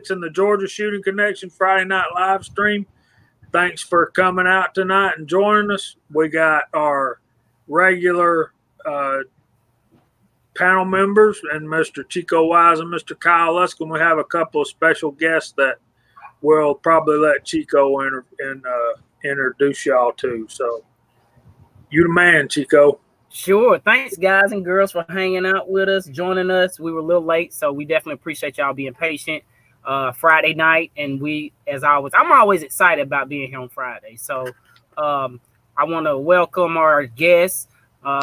in the Georgia Shooting Connection Friday night live stream. Thanks for coming out tonight and joining us. We got our regular panel members and Mr. Chico Wise and Mr. Kyle Luskin. We have a couple of special guests that we'll probably let Chico introduce y'all to. So, you the man, Chico. Sure. Thanks, guys and girls, for hanging out with us, joining us. We were a little late, so we definitely appreciate y'all being patient. Friday night, and I'm always excited about being here on Friday. So I want to welcome our guests.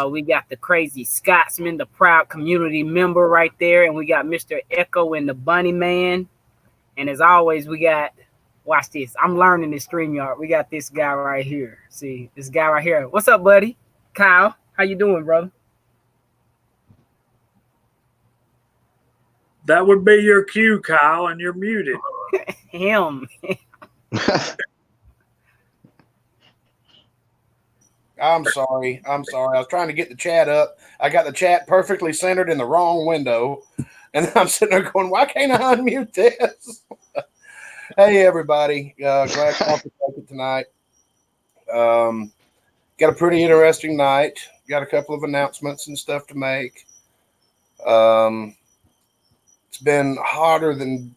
We got the Crazy Scotsman, the proud community member right there, and we got Mr. Echo and the Bunny Man. And as always, we got, watch this. I'm learning this StreamYard. We got this guy right here. See, this guy right here. What's up, buddy? Kyle, how you doing, brother? That would be your cue, Kyle, and you're muted. Him. I'm sorry. I was trying to get the chat up. I got the chat perfectly centered in the wrong window. And I'm sitting there going, why can't I unmute this? Hey, everybody. Glad to take it tonight. Got a pretty interesting night. Got a couple of announcements and stuff to make. It's been hotter than,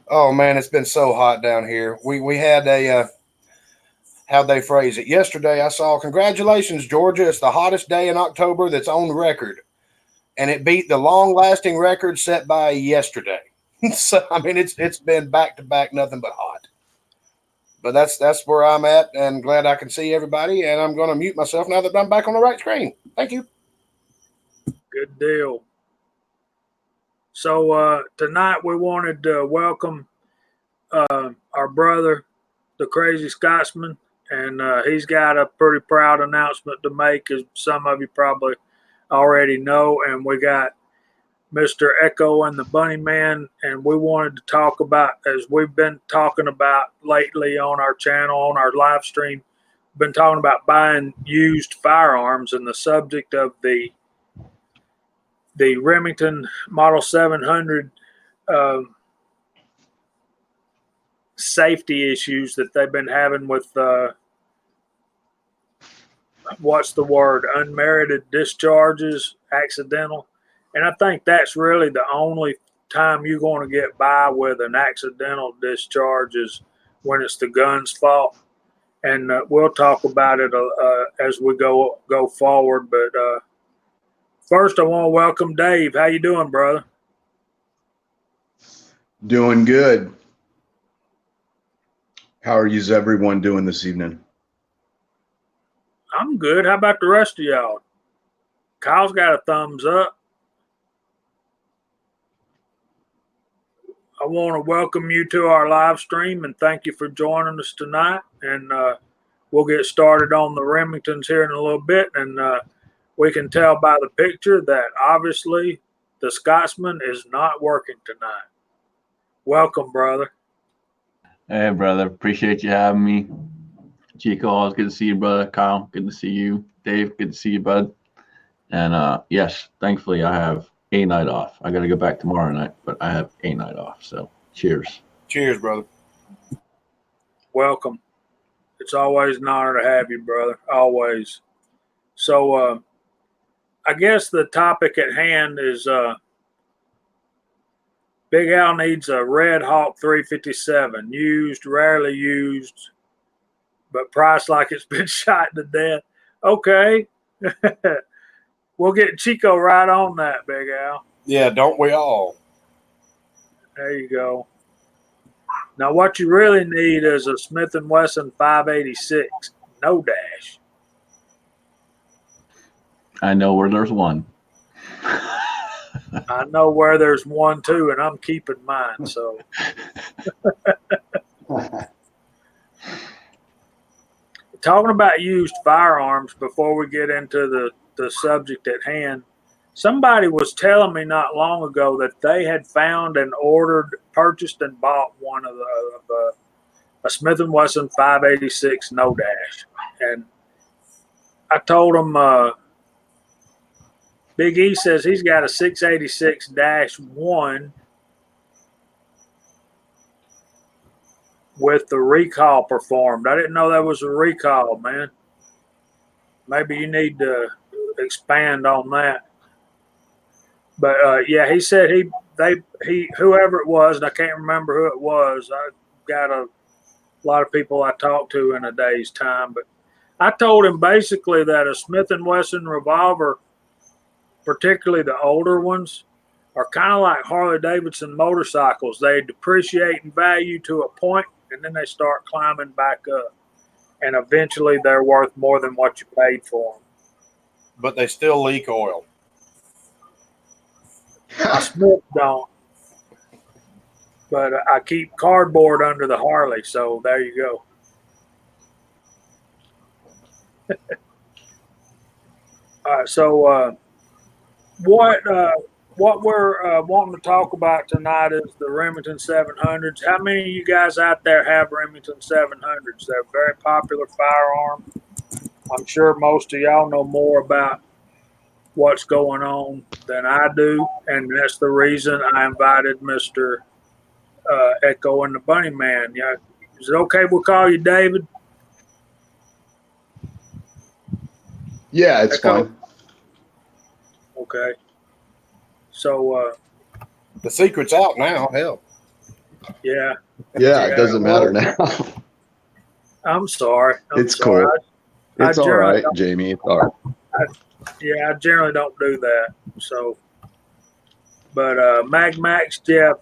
oh man, it's been so hot down here. We had how'd they phrase it? Yesterday I saw, congratulations, Georgia. It's the hottest day in October that's on record. And it beat the long-lasting record set by yesterday. So, I mean, it's been back-to-back, nothing but hot. But that's where I'm at, and glad I can see everybody. And I'm going to mute myself now that I'm back on the right screen. Thank you. Good deal. So tonight we wanted to welcome our brother, the Crazy Scotsman, and he's got a pretty proud announcement to make, as some of you probably already know. And we got Mr. Echo and the Bunny Man, and we wanted to talk about, as we've been talking about lately on our channel, on our live stream, been talking about buying used firearms, and the subject of the Remington Model 700 safety issues that they've been having with what's the word, unmerited discharges, accidental. And I think that's really the only time you're going to get by with an accidental discharge is when it's the gun's fault. And we'll talk about it as we go forward. But first, I want to welcome Dave. How you doing, brother? Doing good. How are you, everyone, doing this evening? I'm good. How about the rest of y'all? Kyle's got a thumbs up. I want to welcome you to our live stream and thank you for joining us tonight. And we'll get started on the Remingtons here in a little bit. And we can tell by the picture that obviously the Scotsman is not working tonight. Welcome, brother. Hey, brother. Appreciate you having me. Chico, always good to see you, brother. Kyle, good to see you. Dave, good to see you, bud. And yes, thankfully I have a night off. I got to go back tomorrow night, but I have a night off. So cheers. Cheers, brother. Welcome. It's always an honor to have you, brother. Always. So I guess the topic at hand is Big Al needs a Red Hawk 357, used, rarely used, but priced like it's been shot to death. Okay. We'll get Chico right on that, Big Al. Yeah, don't we all? There you go. Now, what you really need is a Smith & Wesson 586, no dash. I know where there's one. I know where there's one, too, and I'm keeping mine, so. Talking about used firearms before we get into the subject at hand, somebody was telling me not long ago that they had found and ordered, purchased, and bought one of a Smith & Wesson 586 no dash. And I told him, Big E says he's got a 686-1 with the recall performed. I didn't know there was a recall, man. Maybe you need to expand on that. But yeah, he said he whoever it was, and I can't remember who it was. I got a lot of people I talked to in a day's time, but I told him basically that a Smith & Wesson revolver, particularly the older ones, are kind of like Harley-Davidson motorcycles. They depreciate in value to a point, and then they start climbing back up. And eventually they're worth more than what you paid for them. But they still leak oil. My Smith don't. But I keep cardboard under the Harley, so there you go. All right, so what we're wanting to talk about tonight is the Remington 700s. How many of you guys out there have Remington 700s? They're a very popular firearm. I'm sure most of y'all know more about what's going on than I do, and that's the reason I invited Mr. Echo and the Bunny Man. Yeah, is it okay we'll call you David? Yeah, it's Echo? fine. Okay. So, The secret's out now. Hell. yeah. Yeah, it doesn't matter now. I'm sorry. It's cool. It's all generally right, Jamie. It's all right. I generally don't do that. So, but Mag Max Jeff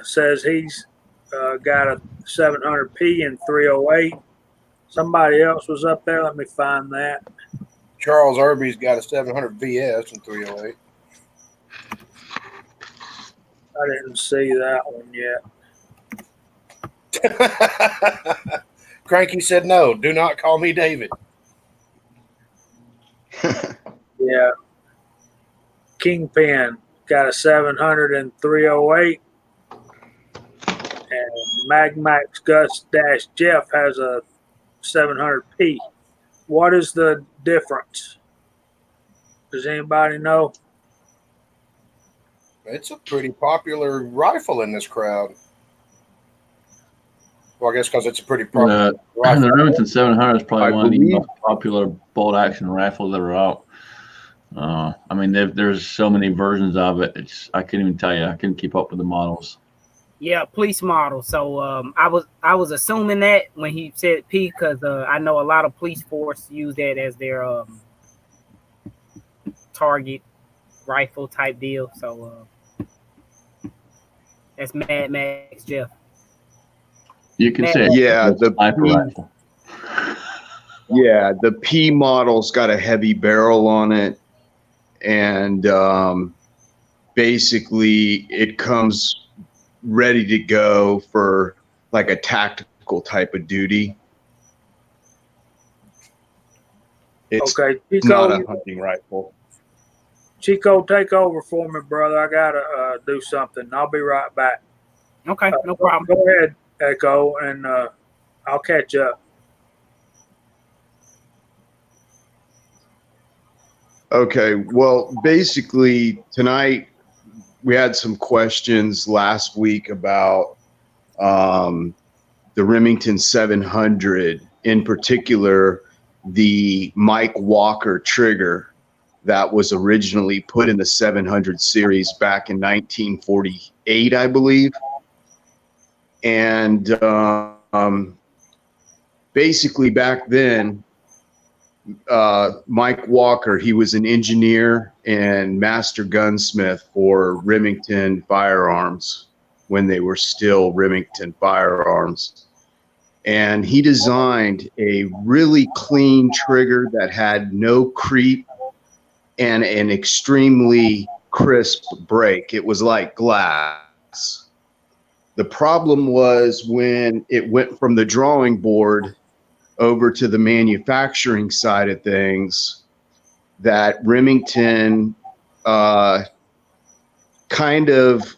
says he's got a 700P in 308. Somebody else was up there. Let me find that. Charles Irby's got a 700 VS in 308. I didn't see that one yet. Cranky said, no, do not call me David. Yeah. Kingpin got a 700 in 308. And Mag Max Gus Dash Jeff has a 700P. What is the difference? Does anybody know? It's a pretty popular rifle in this crowd. Well, I guess because it's a pretty popular rifle. The Remington 700 is probably I one of the believe- most popular bolt action rifles that are out. I mean, there's so many versions of it. I couldn't even tell you. I couldn't keep up with the models. Yeah, police model. So I was assuming that when he said P, because I know a lot of police force use that as their target rifle type deal. So that's Mad Max Jeff. You can say Yeah, it's a sniper rifle. Yeah, the P model's got a heavy barrel on it, and basically it comes ready to go for like a tactical type of duty. It's Okay, not a Chico, hunting rifle. Chico, take over for me, brother. I gotta do something. I'll be right back. Okay, no problem. Go ahead, Echo, and I'll catch up. Okay, well, basically tonight we had some questions last week about the Remington 700, in particular the Mike Walker trigger that was originally put in the 700 series back in 1948, I believe. And basically back then, Mike Walker, he was an engineer and master gunsmith for Remington firearms when they were still Remington firearms. And he designed a really clean trigger that had no creep and an extremely crisp break. It was like glass. The problem was when it went from the drawing board over to the manufacturing side of things, that Remington kind of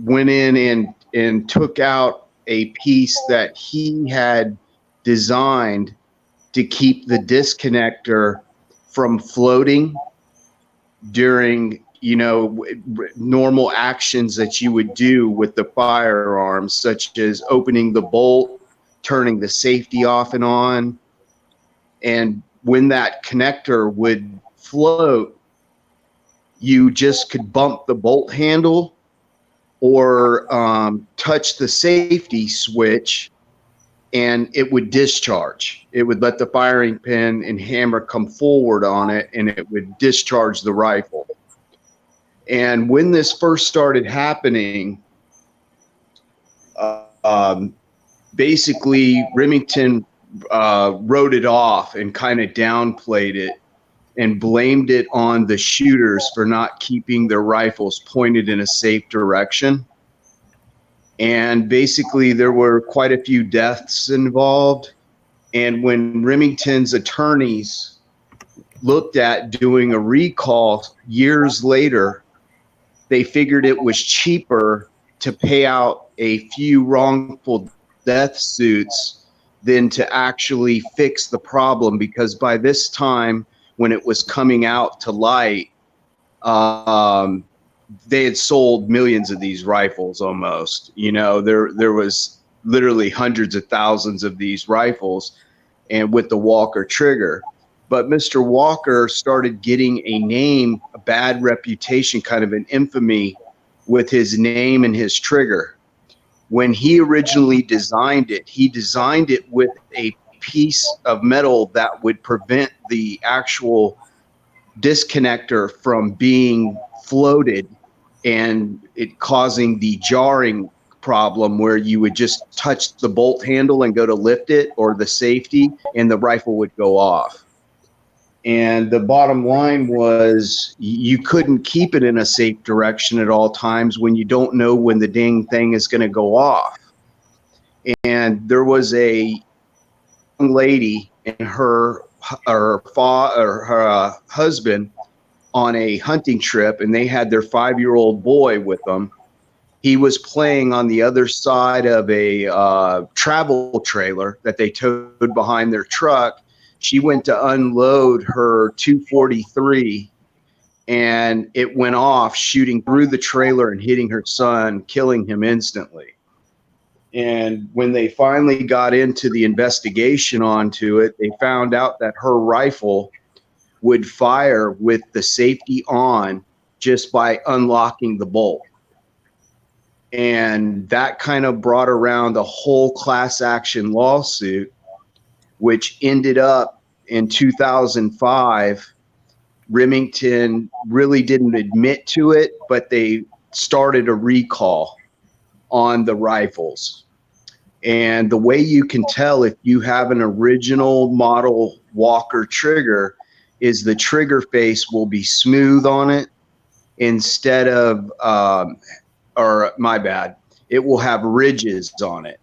went in and took out a piece that he had designed to keep the disconnector from floating during normal actions that you would do with the firearms, such as opening the bolt, turning the safety off and on. And when that connector would float, you just could bump the bolt handle or touch the safety switch, and it would discharge. It would let the firing pin and hammer come forward on it, and it would discharge the rifle. And when this first started happening, basically Remington wrote it off and kind of downplayed it and blamed it on the shooters for not keeping their rifles pointed in a safe direction. And basically there were quite a few deaths involved. And when Remington's attorneys looked at doing a recall years later, they figured it was cheaper to pay out a few wrongful death suits than to actually fix the problem, because by this time, when it was coming out to light, they had sold millions of these rifles almost. There was literally hundreds of thousands of these rifles, and with the Walker trigger. But Mr. Walker started getting a name, a bad reputation, kind of an infamy with his name and his trigger. When he originally designed it, he designed it with a piece of metal that would prevent the actual disconnector from being floated and it causing the jarring problem where you would just touch the bolt handle and go to lift it, or the safety, and the rifle would go off. And the bottom line was you couldn't keep it in a safe direction at all times when you don't know when the dang thing is going to go off. And there was a young lady and her husband on a hunting trip, and they had their 5-year-old boy with them. He was playing on the other side of a travel trailer that they towed behind their truck. She went to unload her .243, and it went off, shooting through the trailer and hitting her son, killing him instantly. And when they finally got into the investigation onto it, they found out that her rifle would fire with the safety on just by unlocking the bolt. And that kind of brought around a whole class action lawsuit, which ended up in 2005. Remington really didn't admit to it, but they started a recall on the rifles. And the way you can tell if you have an original model Walker trigger is the trigger face will be smooth on it instead of, it will have ridges on it.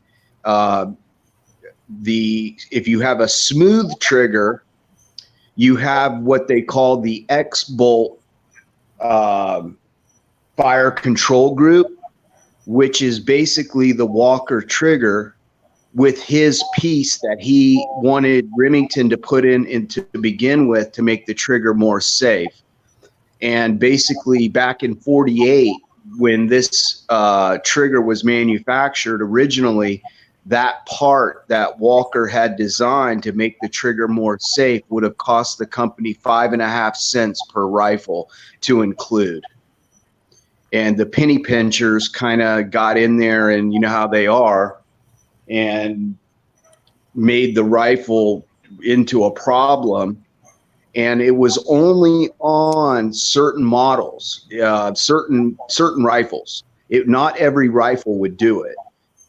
If you have a smooth trigger, you have what they call the X-bolt fire control group, which is basically the Walker trigger with his piece that he wanted Remington to put in to begin with to make the trigger more safe. And basically back in 48, when this trigger was manufactured originally, that part that Walker had designed to make the trigger more safe would have cost the company 5.5 cents per rifle to include. And the penny pinchers kind of got in there, and you know how they are, and made the rifle into a problem. And it was only on certain models, certain rifles. Not every rifle would do it.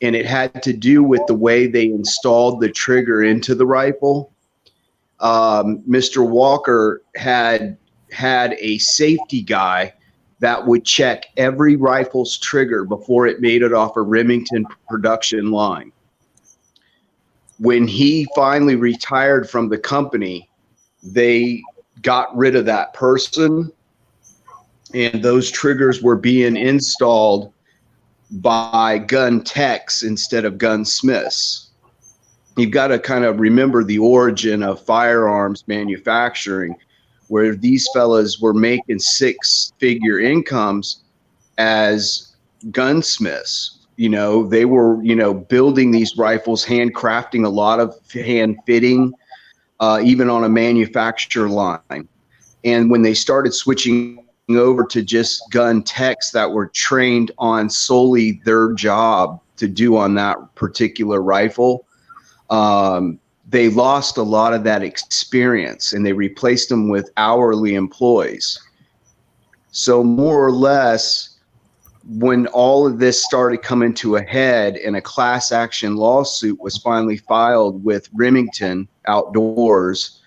And it had to do with the way they installed the trigger into the rifle. Mr. Walker had a safety guy that would check every rifle's trigger before it made it off a Remington production line. When he finally retired from the company, they got rid of that person, and those triggers were being installed by gun techs instead of gunsmiths. You've got to kind of remember the origin of firearms manufacturing. where these fellas were making six-figure incomes as gunsmiths. You know, they were, you know, building these rifles, handcrafting a lot of hand fitting, even on a manufacturer line. And when they started switching over to just gun techs that were trained on solely their job to do on that particular rifle, they lost a lot of that experience and they replaced them with hourly employees. So more or less, when all of this started coming to a head and a class action lawsuit was finally filed with Remington Outdoors,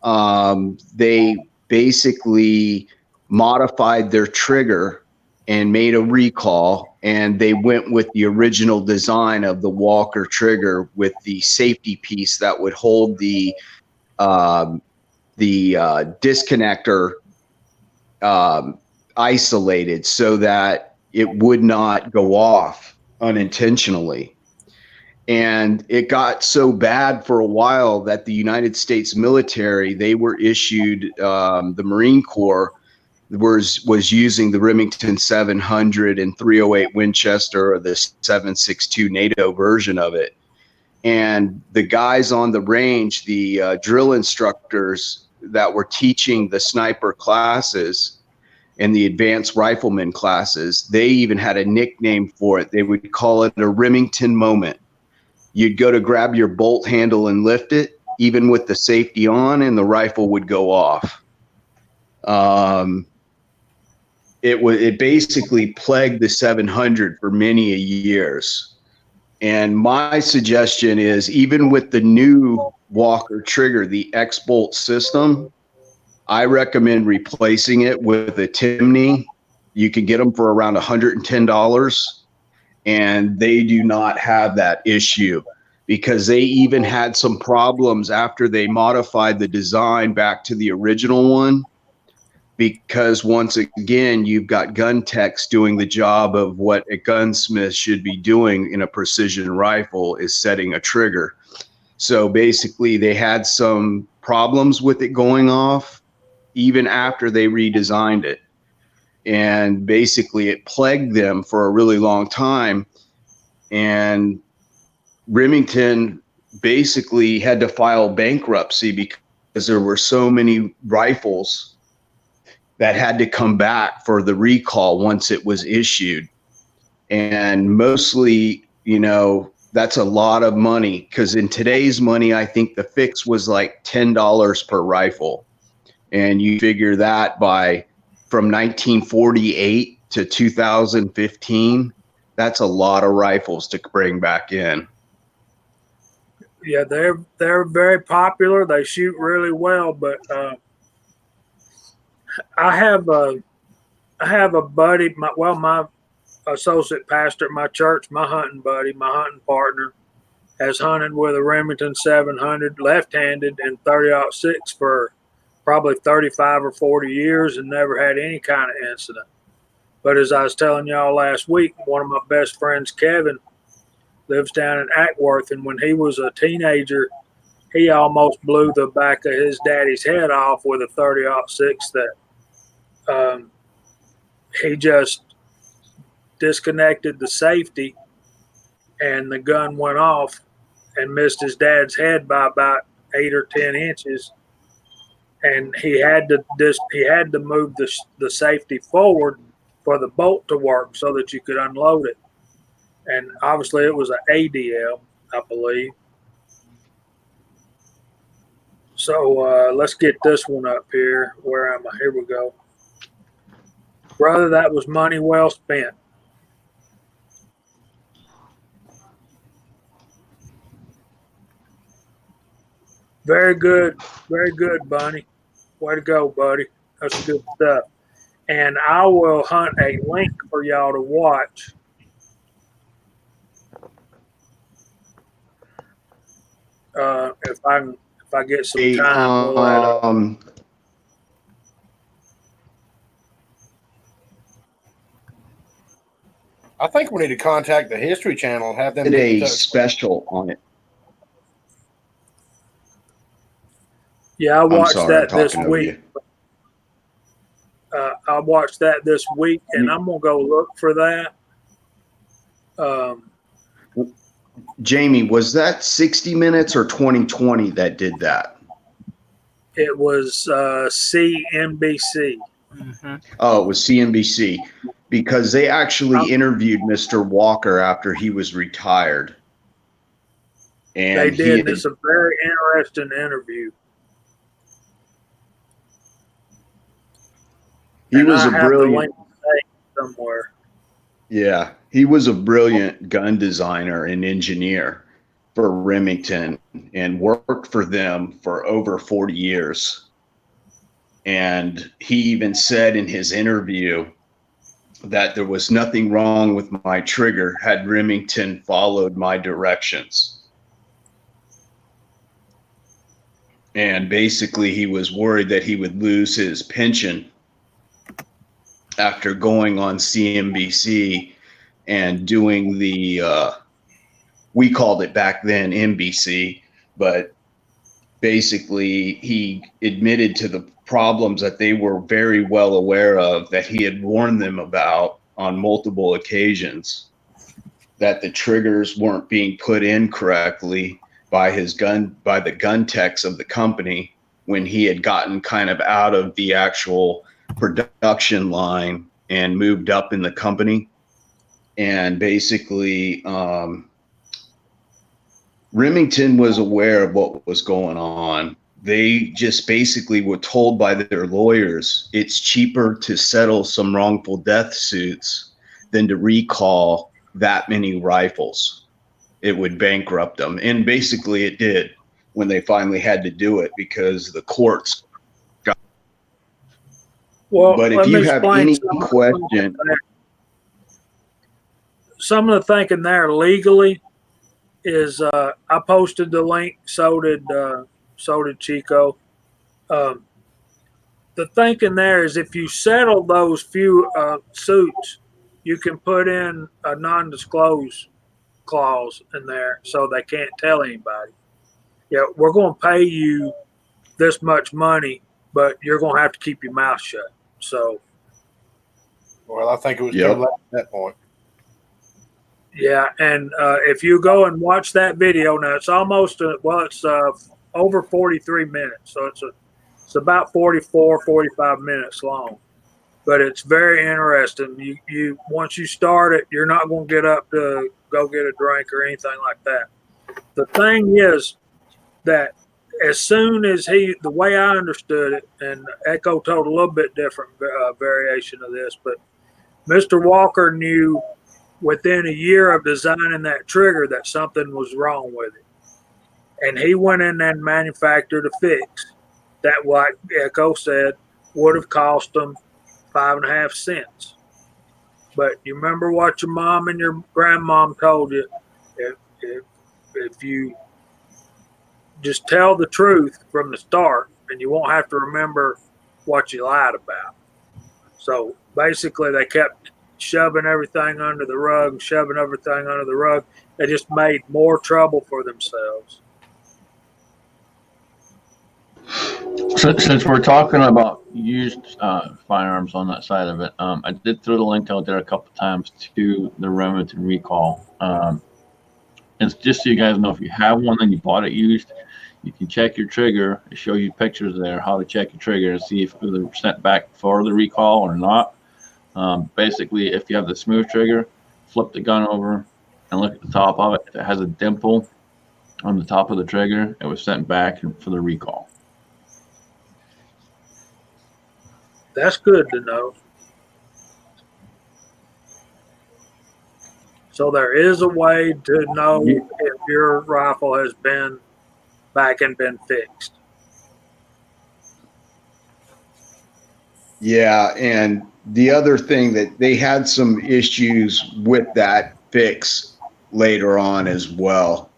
they basically modified their trigger and made a recall, and they went with the original design of the Walker trigger with the safety piece that would hold the disconnector isolated so that it would not go off unintentionally. And it got so bad for a while that the United States military, they were issued, the Marine Corps was using the Remington 700 and 308 Winchester, or the 7.62 NATO version of it. And the guys on the range, the drill instructors that were teaching the sniper classes and the advanced rifleman classes, they even had a nickname for it. They would call it a Remington moment. You'd go to grab your bolt handle and lift it, even with the safety on, and the rifle would go off. It basically plagued the 700 for many years. And my suggestion is, even with the new Walker trigger, the X-Bolt system, I recommend replacing it with a Timney. You can get them for around $110, and they do not have that issue, because they even had some problems after they modified the design back to the original one. Because once again, you've got gun techs doing the job of what a gunsmith should be doing in a precision rifle, is setting a trigger. So basically they had some problems with it going off even after they redesigned it. And basically it plagued them for a really long time. And Remington basically had to file bankruptcy because there were so many rifles that had to come back for the recall once it was issued. And mostly, you know, that's a lot of money, because in today's money, I think the fix was like $10 per rifle. And you figure that from 1948 to 2015, that's a lot of rifles to bring back in. Yeah, they're very popular. They shoot really well, but I have a buddy, my associate pastor at my church, my hunting buddy, my hunting partner, has hunted with a Remington 700 left-handed and 30-06 for probably 35 or 40 years and never had any kind of incident. But as I was telling y'all last week, one of my best friends, Kevin, lives down in Ackworth, and when he was a teenager, he almost blew the back of his daddy's head off with a 30-06 that he just disconnected the safety, and the gun went off and missed his dad's head by about 8 or 10 inches. And he had to move the safety forward for the bolt to work so that you could unload it. And obviously it was an ADL, I believe. So let's get this one up here. Where am I? Here we go. Brother, that was money well spent. Very good, Bunny. Way to go, buddy. That's good stuff. And I will hunt a link for y'all to watch. If I get some time, we'll add up. I think we need to contact the History Channel and have them did a special on it. Yeah, I I'm watched sorry, I'm that this talking over week. you. I watched that this week, and I'm gonna go look for that. Jamie, was that 60 Minutes or 2020 that did that? It was CNBC. Mm-hmm. Oh, it was CNBC, because they actually interviewed Mr. Walker after he was retired. They And did, and it's a very interesting interview. he And was I a have the brilliant, link somewhere. yeah, he was a brilliant gun designer and engineer for Remington and worked for them for over 40 years. And he even said in his interview that there was nothing wrong with my trigger had Remington followed my directions. And basically, he was worried that he would lose his pension after going on CNBC and doing we called it back then NBC, but basically he admitted to the problems that they were very well aware of, that he had warned them about on multiple occasions, that the triggers weren't being put in correctly by the gun techs of the company when he had gotten kind of out of the actual production line and moved up in the company. And basically, Remington was aware of what was going on. They just basically were told by their lawyers it's cheaper to settle some wrongful death suits than to recall that many rifles. It would bankrupt them. And basically it did when they finally had to do it, because the courts got. Well, But if let me you have explain any question, some of the thinking there legally is I posted the link. So did Chico. Um, the thinking there is if you settle those few suits, you can put in a non-disclose clause in there so they can't tell anybody. Yeah, we're going to pay you this much money, but you're going to have to keep your mouth shut. So, Well, I think it was too yep. late at that point. yeah, and if you go and watch that video now, it's almost it's over 43 minutes, so it's about 45 minutes long, but it's very interesting. You once you start it, you're not going to get up to go get a drink or anything like that. The thing is that as soon as the way I understood it, and Echo told a little bit different variation of this, but Mr. Walker knew within a year of designing that trigger that something was wrong with it. And he went in and manufactured a fix that, like Echo said, would have cost him 5.5 cents. But you remember what your mom and your grandmom told you. If you just tell the truth from the start, and you won't have to remember what you lied about. So basically, they kept shoving everything under the rug, shoving everything under the rug. They just made more trouble for themselves. So, since we're talking about used firearms on that side of it, I did throw the link out there a couple of times to the Remington recall. And just so you guys know, if you have one and you bought it used, you can check your trigger. It shows you pictures there how to check your trigger and see if it was sent back for the recall or not. Basically, if you have the smooth trigger, flip the gun over and look at the top of it. If it has a dimple on the top of the trigger, it was sent back for the recall. That's good to know. So there is a way to know if your rifle has been back and been fixed. Yeah, and the other thing that they had some issues with that fix later on as well.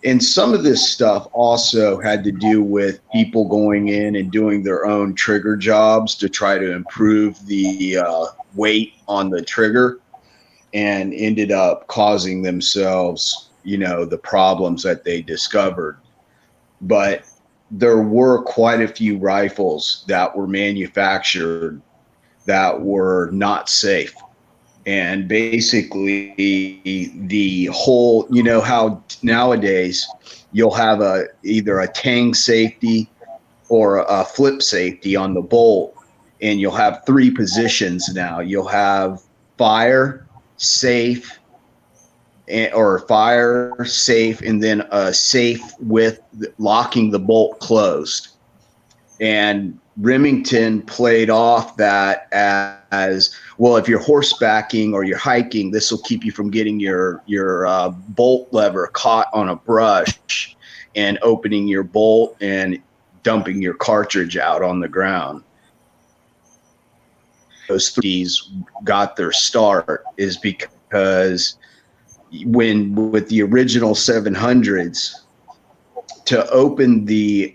And some of this stuff also had to do with people going in and doing their own trigger jobs to try to improve the weight on the trigger, and ended up causing themselves, the problems that they discovered. But there were quite a few rifles that were manufactured that were not safe. And basically the whole, you know how nowadays you'll have either a tang safety or a flip safety on the bolt, and you'll have three positions now. You'll have fire, safe, or fire, safe, and then a safe with locking the bolt closed. And Remington played off that as well. If you're horsebacking or you're hiking, this will keep you from getting your bolt lever caught on a brush and opening your bolt and dumping your cartridge out on the ground. Those threes got their start is because with the original 700s, to open the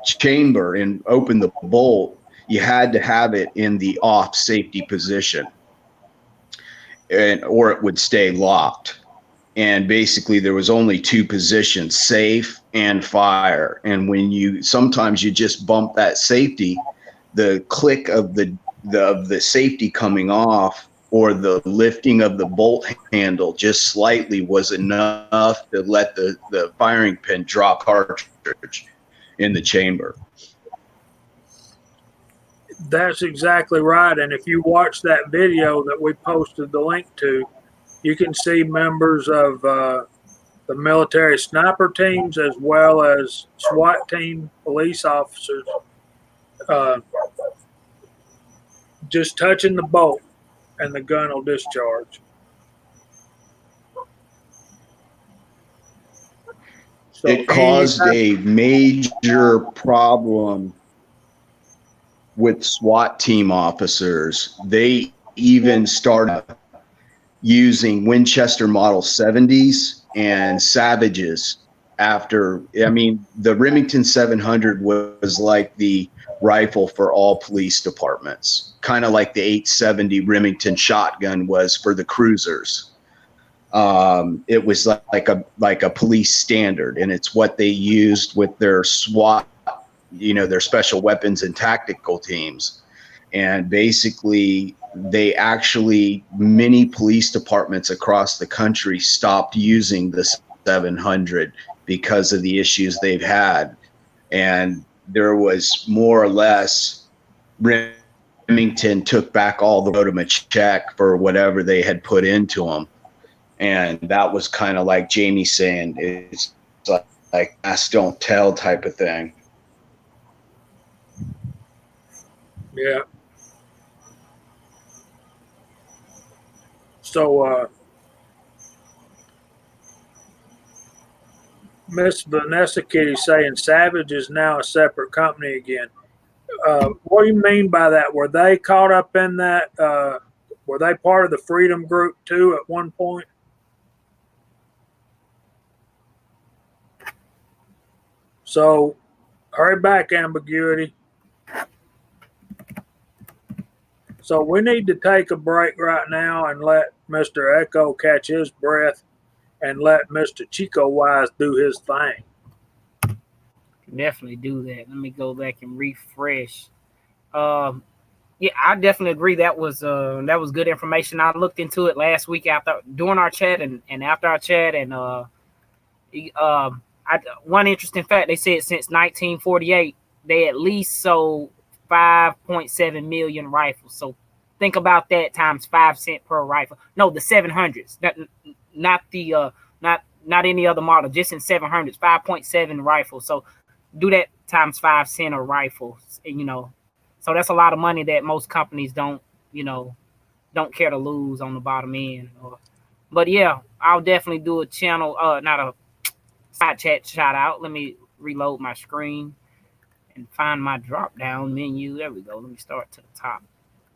chamber and open the bolt, you had to have it in the off safety position, or it would stay locked. And basically there was only two positions, safe and fire. And when sometimes you just bump that safety, the click of the safety coming off or the lifting of the bolt handle just slightly was enough to let the firing pin drop cartridge in the chamber. That's exactly right. And if you watch that video that we posted the link to, you can see members of the military sniper teams as well as SWAT team police officers just touching the bolt and the gun will discharge. So it caused a major problem with SWAT team officers. They even started using Winchester Model 70s and Savages after. I mean, the Remington 700 was like the rifle for all police departments, kind of like the 870 Remington shotgun was for the cruisers. It was like a police standard, and it's what they used with their SWAT, their special weapons and tactical teams. And basically many police departments across the country stopped using the 700 because of the issues they've had. And there was more or less, Remington took back all the, wrote them a check for whatever they had put into them. And that was kind of like Jamie saying, it's like ask, don't tell type of thing. Yeah. So, Miss Vanessa Kitty saying Savage is now a separate company again. What do you mean by that? Were they caught up in that? Were they part of the Freedom Group too at one point? So, hurry back, ambiguity. So we need to take a break right now and let Mr. Echo catch his breath and let Mr. Chico Wise do his thing. Definitely do that. Let me go back and refresh. Yeah, I definitely agree. That was good information. I looked into it last week during our chat and after our chat, and one interesting fact, they said since 1948 they at least sold 5.7 million rifles. So think about that times 5 cents per rifle. No, the 700s, not any other model, just in 700s, 5.7 rifles. So do that times 5 cents a rifle, so that's a lot of money that most companies don't care to lose on the bottom end. But yeah, I'll definitely do a channel, not a side chat shout out. Let me reload my screen and find my drop down menu. There we go. Let me start to the top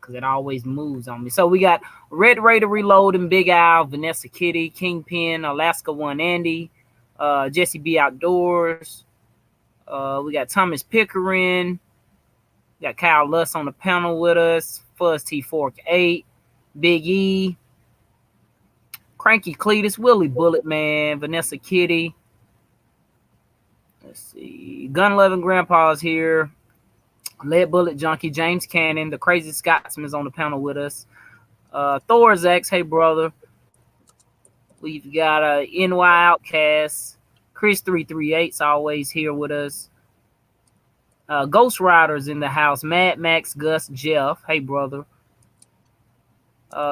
because it always moves on me. So we got Red Raider Reload and Big Al, Vanessa Kitty, Kingpin, Alaska One Andy, Jesse B Outdoors. We got Thomas Pickering. We got Kyle Luss on the panel with us. Fuzz T Fork 8, Big E, Cranky Cletus, Willie Bullet Man, Vanessa Kitty. Let's see. Gun loving grandpa's here. Lead bullet junkie James Cannon, the crazy Scotsman, is on the panel with us. Thor's X, hey brother. We've got NY Outcast. Chris 338's always here with us. Ghost Riders in the house. Mad Max, Gus, Jeff, hey brother.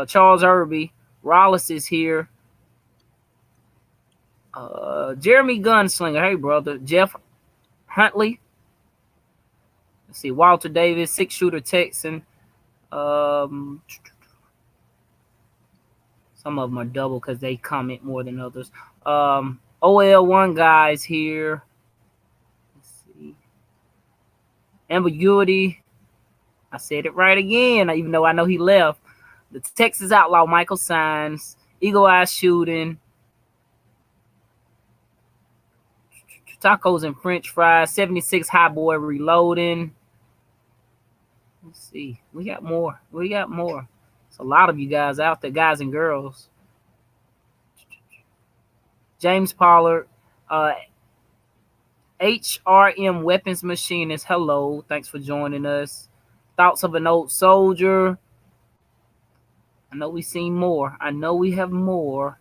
Charles Irby. Rollis is here. Jeremy Gunslinger, hey brother. Jeff Huntley. Let's see, Walter Davis, 6-shooter Texan. Some of them are double because they comment more than others. OL1 guys here. Let's see. Ambiguity. I said it right again, even though I know he left. The Texas Outlaw, Michael Sines. Eagle Eye Shooting. Tacos and French fries. 76 High Boy Reloading. Let's see. We got more. It's a lot of you guys out there, guys and girls. James Pollard. HRM Weapons Machinist. Hello. Thanks for joining us. Thoughts of an Old Soldier. I know we've seen more. I know we have more.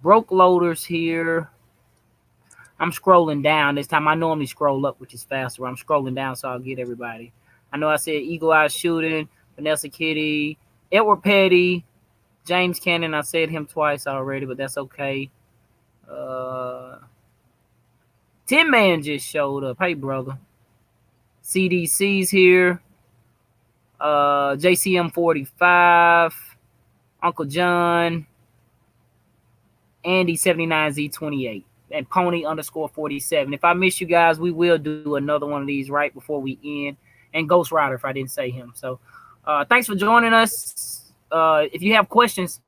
Broke Loaders here. I'm scrolling down this time. I normally scroll up, which is faster. I'm scrolling down, so I'll get everybody. I know I said Eagle Eye Shooting, Vanessa Kitty, Edward Petty, James Cannon. I said him twice already, but that's okay. Tin Man just showed up. Hey, brother. CDC's here. JCM 45, Uncle John, Andy 79Z28. And Pony _47. If I miss you guys, we will do another one of these right before we end. And Ghost Rider, if I didn't say him. So thanks for joining us. If you have questions,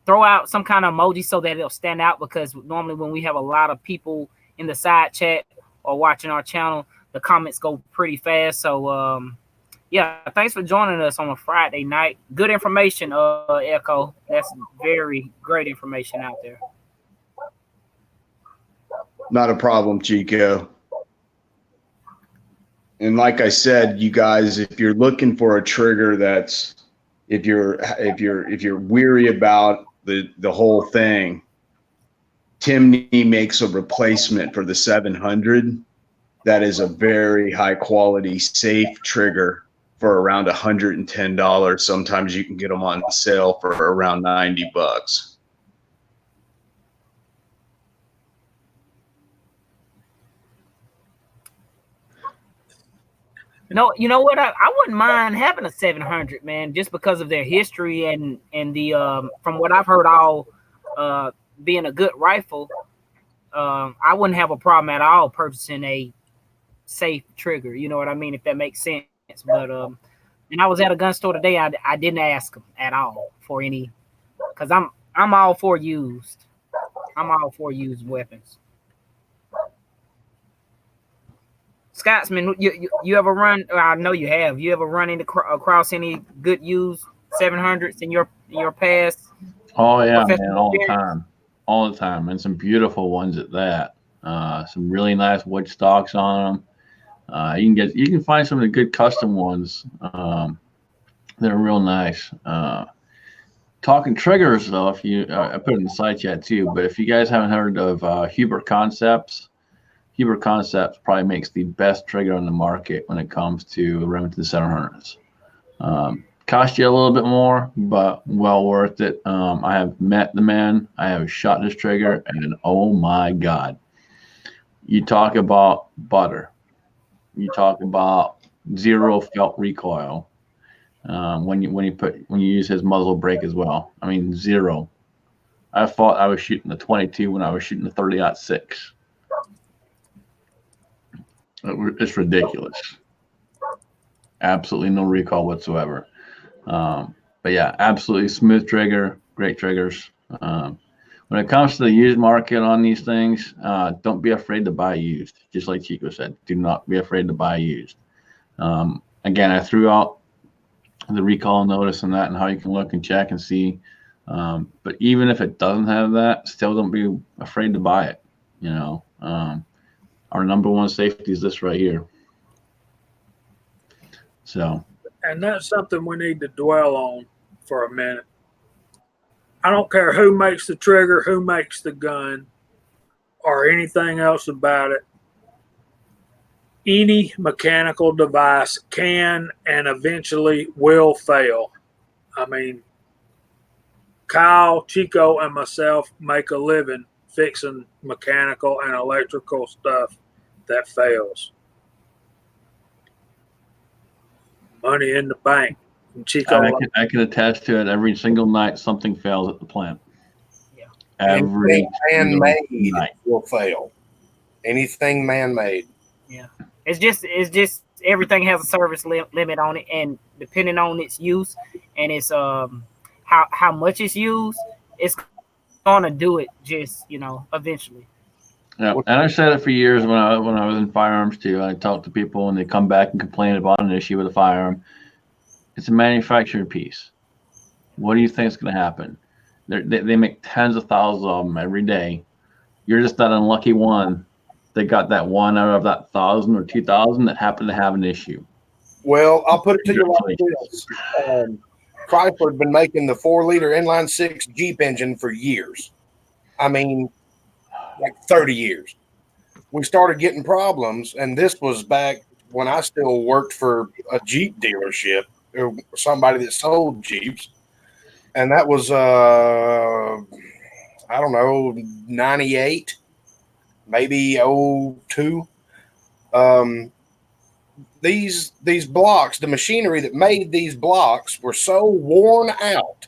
throw out some kind of emoji so that it'll stand out, because normally when we have a lot of people in the side chat or watching our channel, the comments go pretty fast. So yeah, thanks for joining us on a Friday night. Good information, Echo. That's very great information out there. Not a problem, Chico. And like I said, you guys, if you're looking for a trigger that's, if you're weary about the whole thing, Timney makes a replacement for the 700 that is a very high quality, safe trigger for around $110. Sometimes you can get them on sale for around $90. No, you know what? I wouldn't mind having a 700, man, just because of their history and the from what I've heard, all being a good rifle. I wouldn't have a problem at all purchasing a safe trigger. You know what I mean? If that makes sense. But and I was at a gun store today. I didn't ask them at all for any, because I'm all for used. I'm all for used weapons. Scotsman, you ever run? I know you have. You ever run across any good used 700s in your past? Oh yeah, man, all the time, and some beautiful ones at that. Some really nice wood stocks on them. You can find some of the good custom ones. They're real nice. Talking triggers though, if you I put it in the side chat too, but if you guys haven't heard of Huber Concepts probably makes the best trigger on the market when it comes to Remington 700s. Cost you a little bit more, but well worth it. I have met the man. I have shot this trigger, and oh my God. You talk about butter. You talk about zero felt recoil. When you use his muzzle brake as well. I mean, zero. I thought I was shooting the 22 when I was shooting the 30-06. It's ridiculous. Absolutely no recoil whatsoever. But yeah, absolutely smooth trigger, great triggers. When it comes to the used market on these things, don't be afraid to buy used. Just like Chico said, do not be afraid to buy used. Again, I threw out the recall notice on that and how you can look and check and see. But even if it doesn't have that, still don't be afraid to buy it. You know, our number one safety is this right here. So, And that's something we need to dwell on for a minute. I don't care who makes the trigger, who makes the gun, or anything else about it. Any mechanical device can and eventually will fail. I mean, Kyle, Chico, and myself make a living fixing mechanical and electrical stuff that fails. Money in the bank. And Chico, I can attest to it. Every single night, something fails at the plant. Yeah. Every single man-made night will fail. Anything man-made. Yeah. It's just everything has a service limit on it, and depending on its use and its how much it's used, it's gonna do it just eventually. Yeah, and I've said it for years when I was in firearms too. I talk to people and they come back and complain about an issue with a firearm. It's a manufacturing piece. What do you think is going to happen? They make tens of thousands of them every day. You're just that unlucky one. They got that one out of that 1,000 or 2,000 that happened to have an issue. Well, I'll put it to you like this. Chrysler had been making the 4-liter inline 6 Jeep engine for years. I mean, like 30 years. We started getting problems, and this was back when I still worked for a Jeep dealership or somebody that sold Jeeps. And that was, I don't know, 98, maybe 02. These blocks, the machinery that made these blocks were so worn out.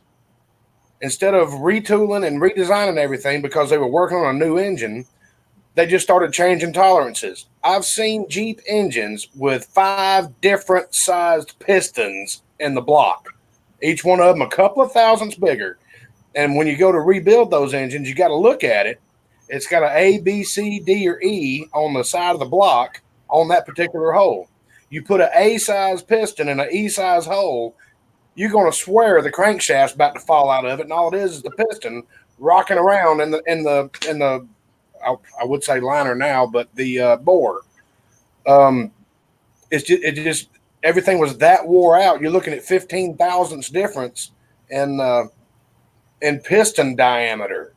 Instead of retooling and redesigning everything because they were working on a new engine, they just started changing tolerances. I've seen Jeep engines with 5 different sized pistons in the block, each one of them a couple of thousandths bigger. And when you go to rebuild those engines, you got to look at it. It's got an A, B, C, D, or E on the side of the block on that particular hole. You put an A-size piston in an E-size hole, you're going to swear the crankshaft's about to fall out of it, and all it is the piston rocking around in the I would say liner now, but the bore. It just everything was that wore out. You're looking at 15 thousandths difference in piston diameter.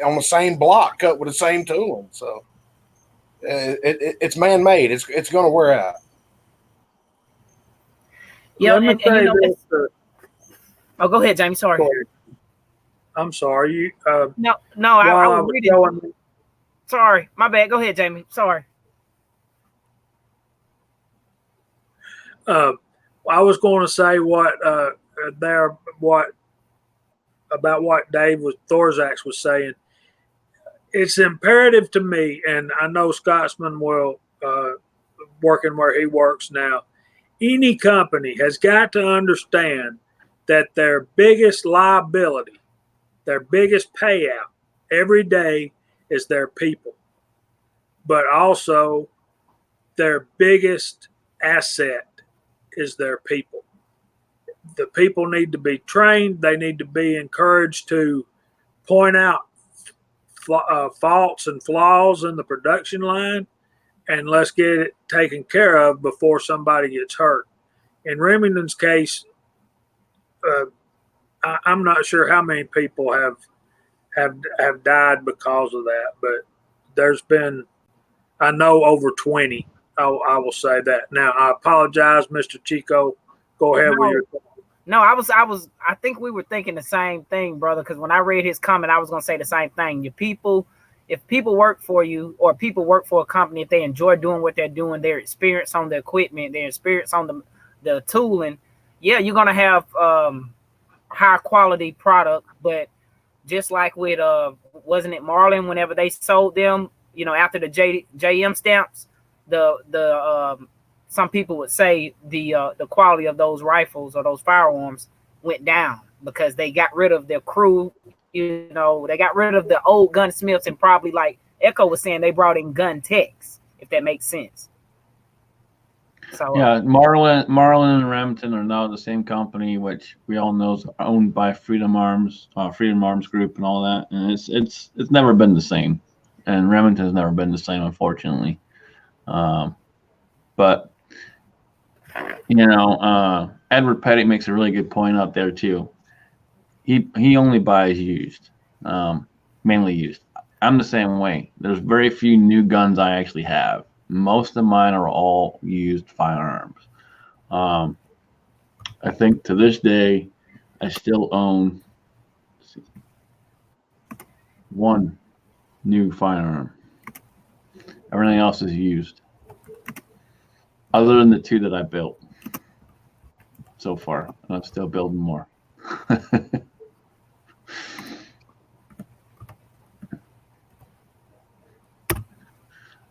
On the same block cut with the same tooling. So it's man-made. It's going to wear out. Yeah, let me say this. Oh, go ahead, Jamie. Sorry. I'm sorry. No, I was reading. Sorry, my bad. Go ahead, Jamie. Sorry. I was going to say what Dave Thorzax was saying. It's imperative to me, and I know Scotsman will, working where he works now, any company has got to understand that their biggest liability, their biggest payout every day is their people, but also their biggest asset is their people. The people need to be trained. They need to be encouraged to point out faults and flaws in the production line, and let's get it taken care of before somebody gets hurt. In Remington's case, I'm not sure how many people have died because of that, but there's been, I know, over 20. I will say that. Now, I apologize, Mr. Chico. Go ahead with your. No, I think we were thinking the same thing, brother, because when I read his comment, I was going to say the same thing. If people work for you or people work for a company, if they enjoy doing what they're doing, their experience on the equipment, their experience on the tooling, yeah, you're going to have high quality product. But just like with, wasn't it Marlin, whenever they sold them, after the JM stamps, some people would say the quality of those rifles or those firearms went down because they got rid of their crew. They got rid of the old gunsmiths, and probably, like Echo was saying, they brought in gun techs, if that makes sense. So yeah, Marlin and Remington are now the same company, which we all know is owned by Freedom Arms Group, and all that. And it's never been the same. and Remington's never been the same, unfortunately. But Edward Petty makes a really good point out there too. He only buys used, mainly used. I'm the same way. There's very few new guns I actually have. Most of mine are all used firearms. I think to this day, I still own one new firearm. Everything else is used, other than the 2 that I built so far, and I'm still building more.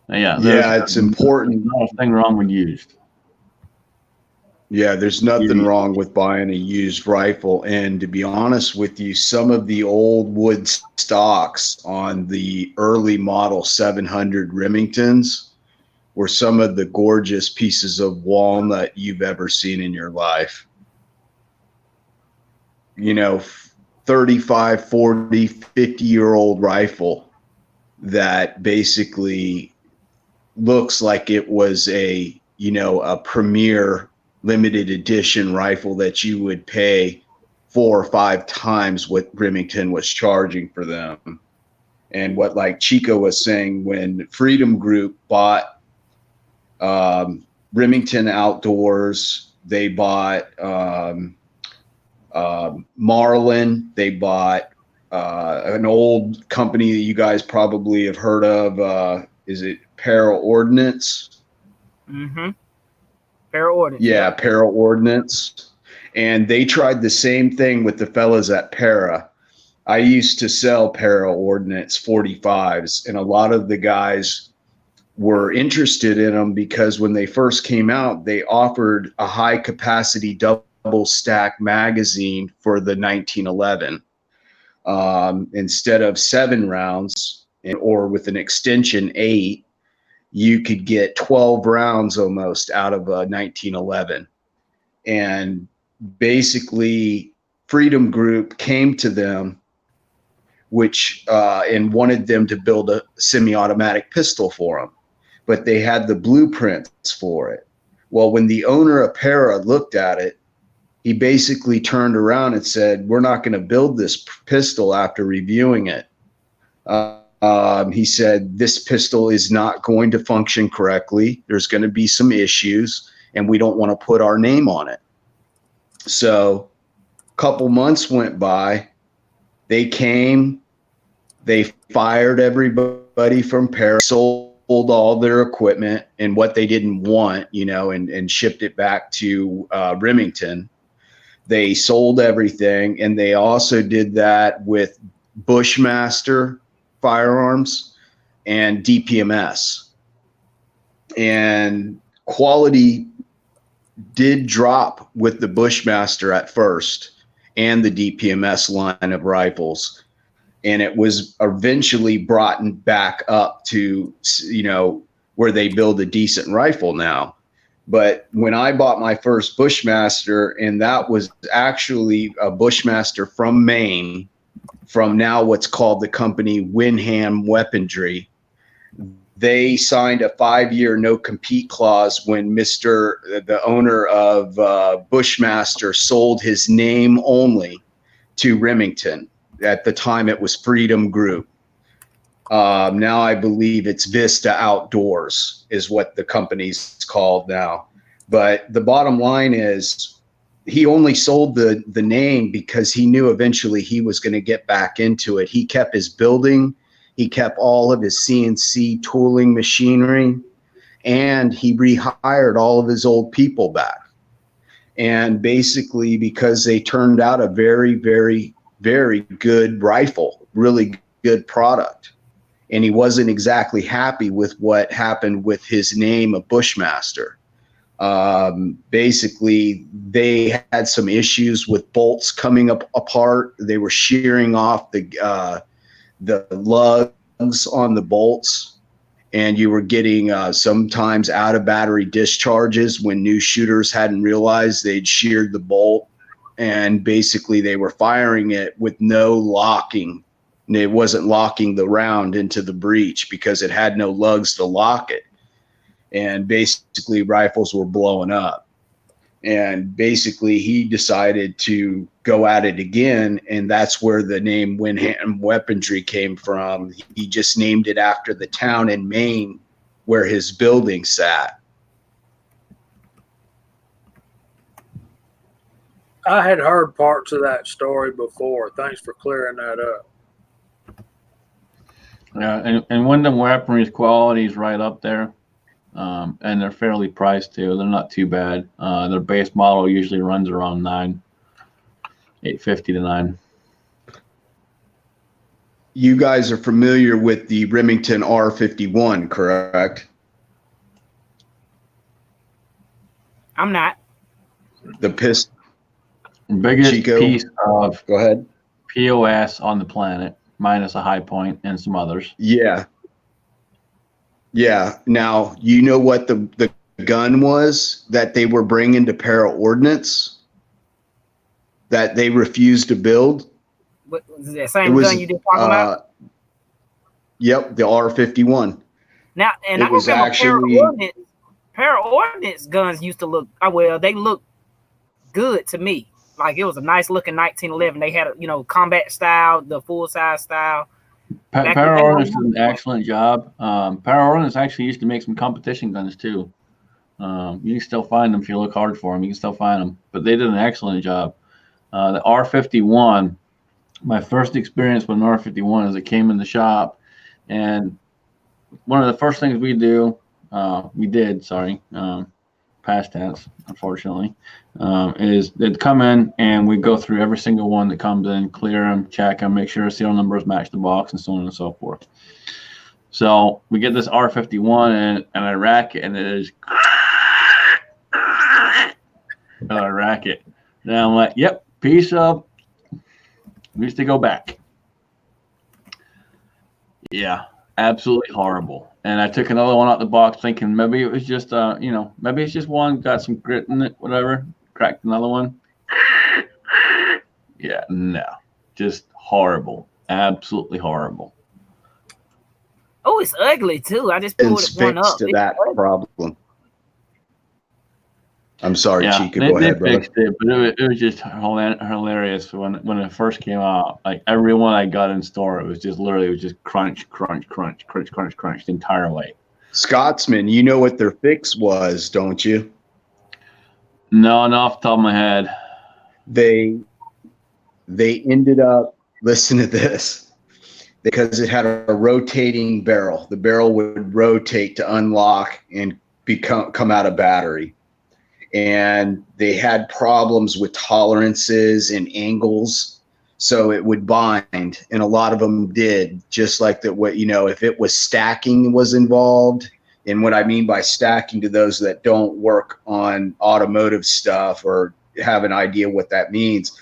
Yeah, it's important. Nothing wrong with used. Yeah, there's nothing wrong with buying a used rifle. And to be honest with you, some of the old wood stocks on the early model 700 Remingtons were some of the gorgeous pieces of walnut you've ever seen in your life. 35, 40, 50-year-old rifle that basically looks like it was a premier limited edition rifle that you would pay 4 or 5 times what Remington was charging for them. And what, like Chico was saying, when Freedom Group bought Remington Outdoors, they bought Marlin, they bought an old company that you guys probably have heard of. Is it Para Ordnance? Mm-hmm. Para Ordnance. Yeah, Para Ordnance. And they tried the same thing with the fellas at Para. I used to sell Para Ordnance 45s, and a lot of the guys were interested in them because when they first came out, they offered a high capacity double stack magazine for the 1911. Instead of 7 rounds or with an extension 8, you could get 12 rounds almost out of a 1911. And basically Freedom Group came to them, and wanted them to build a semi-automatic pistol for them, but they had the blueprints for it. Well, when the owner of Para looked at it, he basically turned around and said, "We're not going to build this pistol after reviewing it." He said, "This pistol is not going to function correctly. There's going to be some issues, and we don't want to put our name on it." So a couple months went by. They came, they fired everybody from Para, sold all their equipment and what they didn't want, and shipped it back to Remington. They sold everything, and they also did that with Bushmaster firearms and DPMS. And quality did drop with the Bushmaster at first and the DPMS line of rifles. And it was eventually brought back up to, where they build a decent rifle now. But when I bought my first Bushmaster, and that was actually a Bushmaster from Maine, from now what's called the company Winham Weaponry, they signed a 5-year no-compete clause when the owner of Bushmaster sold his name only to Remington. At the time, it was Freedom Group. Now I believe it's Vista Outdoors is what the company's called now. But the bottom line is he only sold the name because he knew eventually he was going to get back into it. He kept his building. He kept all of his CNC tooling machinery, and he rehired all of his old people back. And basically, because they turned out a very, very, very good rifle, really good product. And he wasn't exactly happy with what happened with his name of Bushmaster. Basically, they had some issues with bolts coming apart. They were shearing off the lugs on the bolts, and you were getting sometimes out of battery discharges when new shooters hadn't realized they'd sheared the bolt, and basically they were firing it with no locking and it wasn't locking the round into the breech because it had no lugs to lock it. And basically rifles were blowing up. And basically he decided to go at it again, and that's where the name Winham Weaponry came from. He just named it after the town in Maine where his building sat. I had heard parts of that story before. Thanks for clearing that up. Yeah, and Wyndham Weaponry's quality is right up there. And they're fairly priced too. They're not too bad. Their base model usually runs around $850 to $900. You guys are familiar with the Remington R51, correct? I'm not. The pistol. Biggest Chico, piece of go ahead. POS on the planet, minus a High Point and some others. Yeah. Yeah. Now, you know what the gun was that they were bringing to Para Ordnance that they refused to build? What was the same gun you just talking about? Yep, the R51. Now, and it I was remember actually Para Ordnance guns used to look well. They look good to me. Like it was a nice looking 1911. They had a combat style, the full size style. Para Ordnance did an excellent job. Para Ordnance actually used to make some competition guns too. You can still find them if you look hard for them. You can still find them, but they did an excellent job. The R51, my first experience with an R51 is it came in the shop, and one of the first things we did, past tense, unfortunately, is they'd come in and we go through every single one that comes in, clear them, check them, make sure serial numbers match the box, and so on and so forth. So we get this R51 and I rack it, and it is, and I rack it. Now I'm like, yep, piece of, needs to go back. Yeah, absolutely horrible. And I took another one out the box thinking maybe it was just, maybe it's just one, got some grit in it, whatever. Cracked another one. Yeah, no. Just horrible. Absolutely horrible. Oh, it's ugly too. I just pulled one up. To that problem. I'm sorry, Chica. Go ahead, brother. Fixed it, but it was just hilarious when it first came out. Like every one I got in store, it was just crunch, crunch, crunch, crunch, crunch, crunch the entire way. Scotsman, you know what their fix was, don't you? No, not off the top of my head. They ended up, listen to this, because it had a rotating barrel. The barrel would rotate to unlock and come out of battery. And they had problems with tolerances and angles, so it would bind, and a lot of them did, just like that. If it was stacking was involved, and what I mean by stacking, to those that don't work on automotive stuff or have an idea what that means,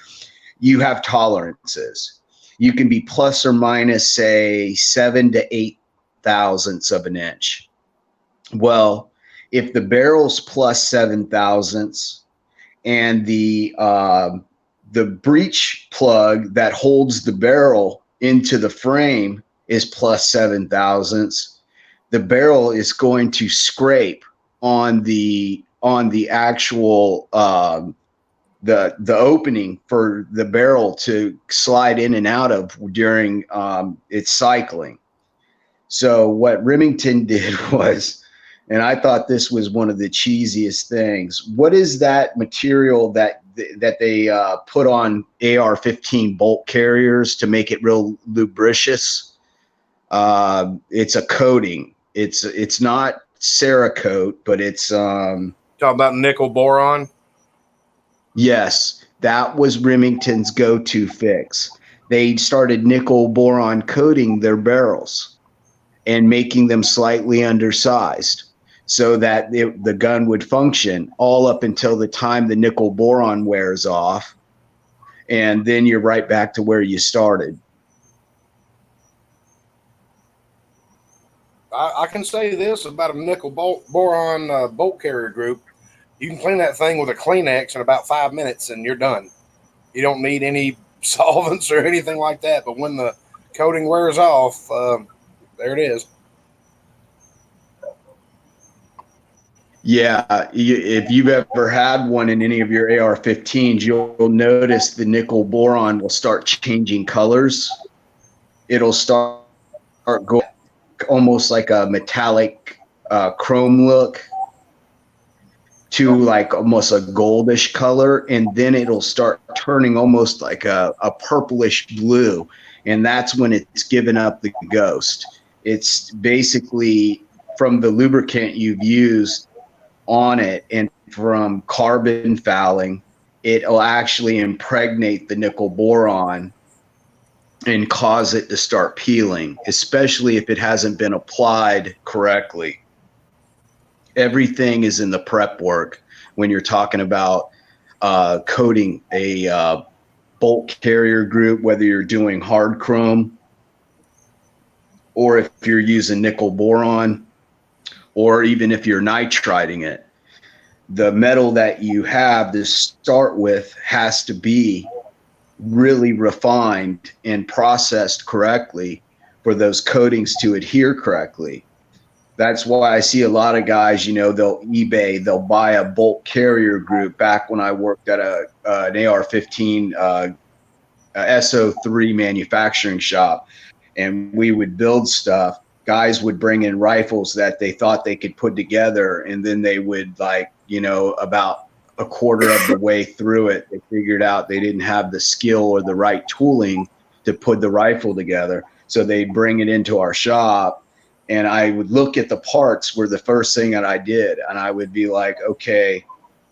you have tolerances. You can be plus or minus, say, 7 to 8 thousandths of an inch. Well, if the barrel's plus 7 thousandths and the breech plug that holds the barrel into the frame is plus 7 thousandths, the barrel is going to scrape on the actual the opening for the barrel to slide in and out of during its cycling. So what Remington did was, and I thought this was one of the cheesiest things. What is that material that they put on AR-15 bolt carriers to make it real lubricious? It's a coating. It's not Cerakote, but it's talking about nickel boron. Yes, that was Remington's go-to fix. They started nickel boron coating their barrels and making them slightly undersized, so that the gun would function all up until the time the nickel boron wears off, and then you're right back to where you started. I can say this about a nickel boron bolt carrier group. You can clean that thing with a Kleenex in about 5 minutes and you're done. You don't need any solvents or anything like that. But when the coating wears off, there it is. Yeah, if you've ever had one in any of your AR-15s, you'll notice the nickel boron will start changing colors. It'll start going almost like a metallic chrome look to like almost a goldish color, and then it'll start turning almost like a purplish blue, and that's when it's given up the ghost. It's basically from the lubricant you've used on it and from carbon fouling, it'll actually impregnate the nickel boron and cause it to start peeling, especially if it hasn't been applied correctly. Everything is in the prep work when you're talking about coating a bolt carrier group, whether you're doing hard chrome or if you're using nickel boron, or even if you're nitriding it. The metal that you have to start with has to be really refined and processed correctly for those coatings to adhere correctly. That's why I see a lot of guys, they'll buy a bolt carrier group. Back when I worked at an AR-15 SO3 manufacturing shop, and we would build stuff. Guys would bring in rifles that they thought they could put together, and then they would about a quarter of the way through it, they figured out they didn't have the skill or the right tooling to put the rifle together. So they'd bring it into our shop, and I would look at the parts were the first thing that I did, and I would be like, okay,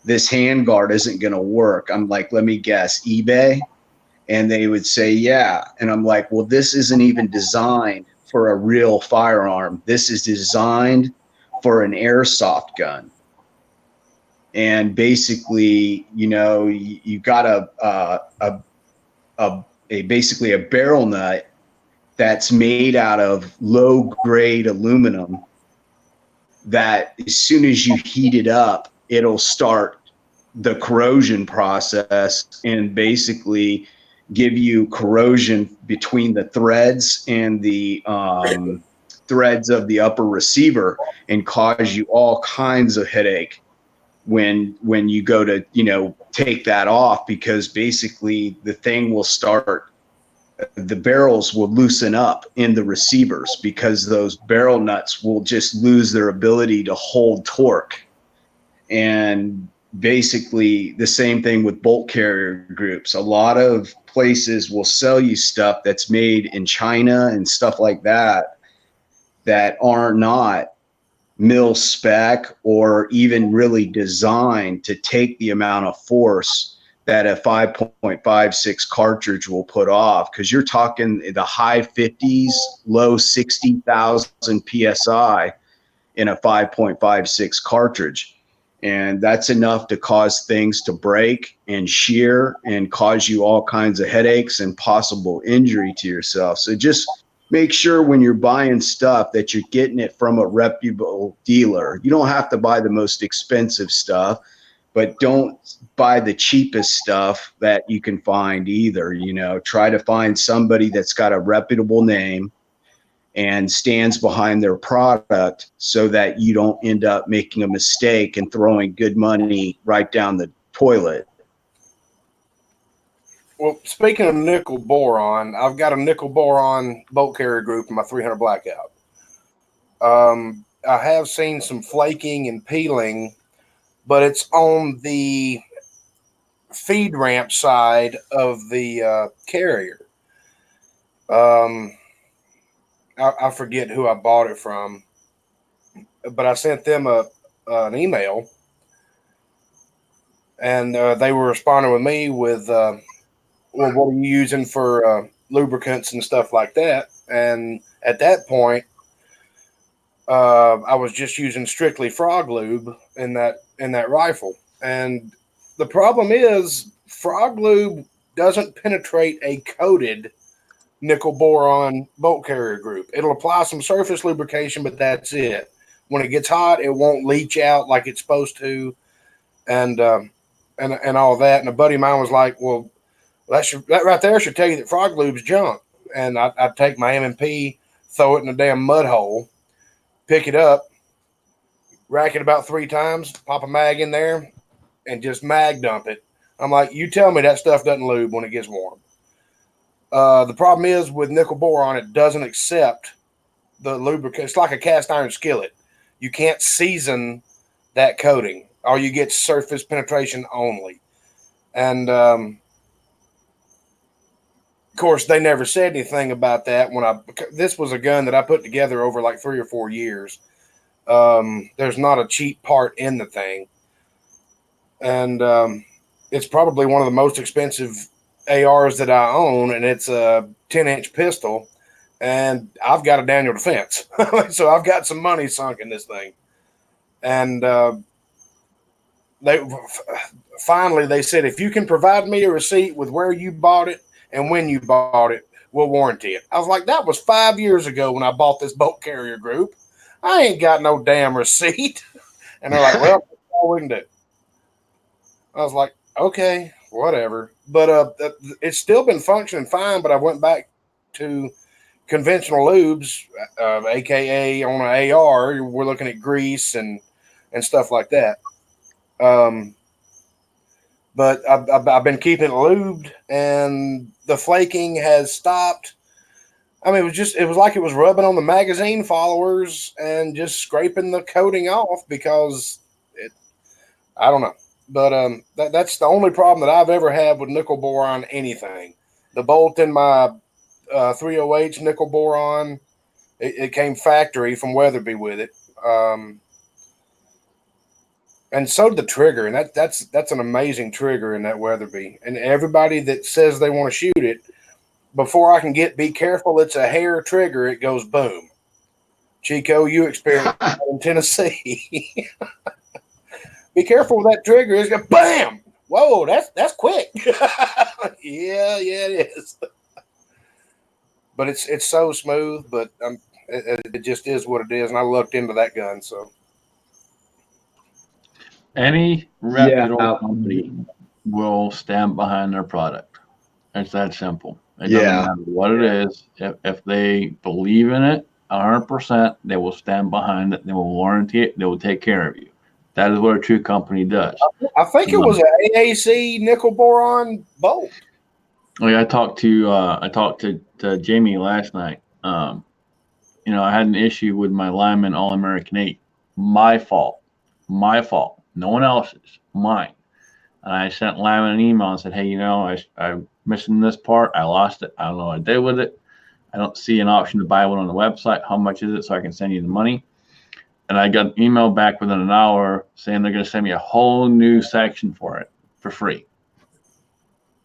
this handguard isn't going to work. I'm like, let me guess, eBay? And they would say, yeah. And I'm like, well, this isn't even designed for a real firearm. This is designed for an airsoft gun. And basically, you got basically a barrel nut that's made out of low grade aluminum that as soon as you heat it up, it'll start the corrosion process and basically give you corrosion between the threads and the threads of the upper receiver and cause you all kinds of headache when you go to take that off, because basically the thing will start, the barrels will loosen up in the receivers because those barrel nuts will just lose their ability to hold torque. And basically the same thing with bolt carrier groups. A lot of places will sell you stuff that's made in China and stuff like that are not mil spec or even really designed to take the amount of force that a 5.56 cartridge will put off, because you're talking the high 50s, low 60,000 PSI in a 5.56 cartridge. And that's enough to cause things to break and shear and cause you all kinds of headaches and possible injury to yourself. So just make sure when you're buying stuff that you're getting it from a reputable dealer. You don't have to buy the most expensive stuff, but don't buy the cheapest stuff that you can find either. Try to find somebody that's got a reputable name and stands behind their product so that you don't end up making a mistake and throwing good money right down the toilet. Well, speaking of nickel boron, I've got a nickel boron bolt carrier group in my 300 Blackout. I have seen some flaking and peeling, but it's on the feed ramp side of the carrier. I forget who I bought it from, but I sent them an email, and they were responding with me with, well, what are you using for lubricants and stuff like that? And at that point, I was just using strictly frog lube in that rifle. And the problem is frog lube doesn't penetrate a coated nickel boron bolt carrier group. It'll apply some surface lubrication, but that's it. When it gets hot, it won't leach out like it's supposed to, and all that. And a buddy of mine was like, well, that right there should tell you that frog lube's junk. and I'd take my M&P, throw it in a damn mud hole, pick it up, rack it about 3 times, pop a mag in there, and just mag dump it. I'm like, you tell me that stuff doesn't lube when it gets warm. The problem is with nickel boron, it doesn't accept the lubricant. It's like a cast iron skillet. You can't season that coating. All you get surface penetration only. And of course, they never said anything about that. This was a gun that I put together over like 3 or 4 years. There's not a cheap part in the thing, and it's probably one of the most expensive ARs that I own, and it's a 10-inch pistol, and I've got a Daniel Defense, so I've got some money sunk in this thing. And they said, if you can provide me a receipt with where you bought it and when you bought it, we'll warranty it. I was like, that was 5 years ago when I bought this bolt carrier group. I ain't got no damn receipt. And they're like, well, that's all we can do. I was like, okay, whatever. But it's still been functioning fine, but I went back to conventional lubes, aka on an AR, we're looking at grease and stuff like that. But I've been keeping it lubed, and the flaking has stopped. I mean, it was like it was rubbing on the magazine followers and just scraping the coating off because I don't know. But that's the only problem that I've ever had with nickel boron anything. The bolt in my 308 nickel boron, it came factory from Weatherby with it. And so did the trigger, and that's an amazing trigger in that Weatherby. And everybody that says they want to shoot it, before I can be careful, it's a hair trigger, it goes boom. Chico, you experienced that in Tennessee. Be careful with that trigger. It's going bam. Whoa, that's quick. yeah, it is. But it's so smooth, but it just is what it is, and I looked into that gun, so. Any reputable company will stand behind their product. It's that simple. It doesn't matter what it is. If they believe in it 100%, they will stand behind it. They will warranty it. They will take care of you. That is what a true company does. I think it was an AAC nickel boron bolt. I talked to Jamie last night. I had an issue with my Lyman All-American 8. My fault. No one else's. Mine. And I sent Lyman an email and said, hey, I'm missing this part. I lost it. I don't know what I did with it. I don't see an option to buy one on the website. How much is it so I can send you the money? And I got an email back within an hour saying they're going to send me a whole new section for it for free.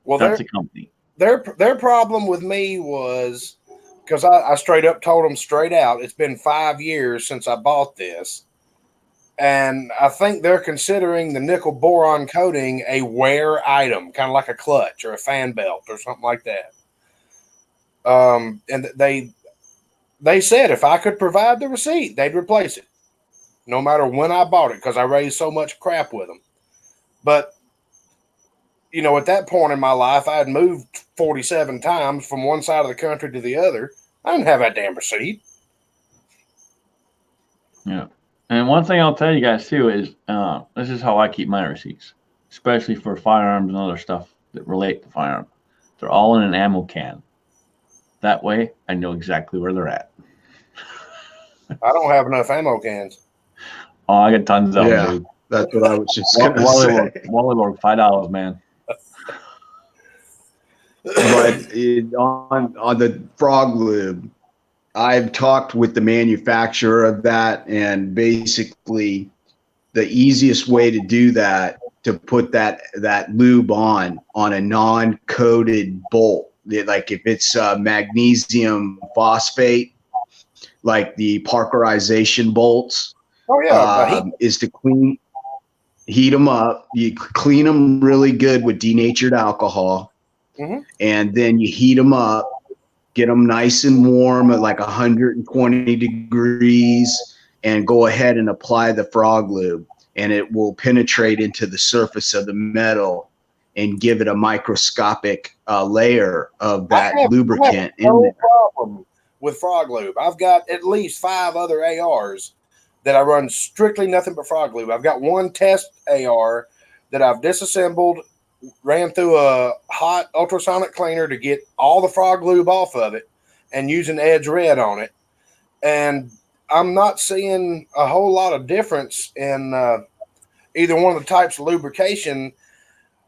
Well, that's a company. Their problem with me was because I straight up told them straight out, it's been 5 years since I bought this. And I think they're considering the nickel boron coating a wear item, kind of like a clutch or a fan belt or something like that. And they said if I could provide the receipt, they'd replace it, no matter when I bought it, because I raised so much crap with them. But, at that point in my life, I had moved 47 times from one side of the country to the other. I didn't have that damn receipt. Yeah. And one thing I'll tell you guys, too, is this is how I keep my receipts, especially for firearms and other stuff that relate to firearms. They're all in an ammo can. That way, I know exactly where they're at. I don't have enough ammo cans. Oh, I got tons of them, dude. That's what I was just going to say. Wally worked $5, man. But on the frog lube, I've talked with the manufacturer of that, and basically the easiest way to do that, to put that lube on a non-coated bolt, like if it's magnesium phosphate, like the Parkerization bolts, is to heat them up. You clean them really good with denatured alcohol, and then you heat them up. Get them nice and warm at like 120 degrees, and go ahead and apply the frog lube, and it will penetrate into the surface of the metal and give it a microscopic layer of that I have lubricant in no there. problem with frog lube. I've got at least 5 other ARs that I run strictly nothing but frog lube. I've got one test AR that I've disassembled, ran through a hot ultrasonic cleaner to get all the frog lube off of it, and using Edge Red on it. And I'm not seeing a whole lot of difference in either one of the types of lubrication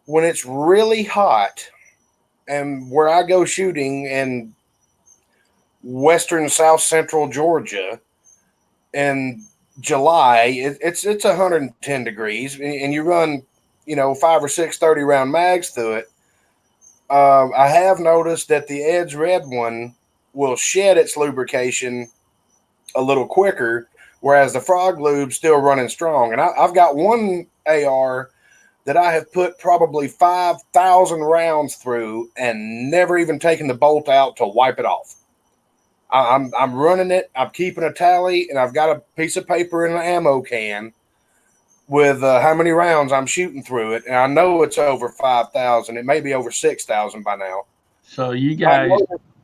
when it's really hot. And where I go shooting in western south central Georgia in July, it's 110 degrees, and you run 5 or 6 30-round mags through it. I have noticed that the Edge Red one will shed its lubrication a little quicker, whereas the frog lube's still running strong. And I've got one AR that I have put probably 5,000 rounds through and never even taken the bolt out to wipe it off. I'm running it. I'm keeping a tally, and I've got a piece of paper in an ammo can with how many rounds I'm shooting through it, and I know it's over 5,000. It may be over 6,000 by now. So you guys,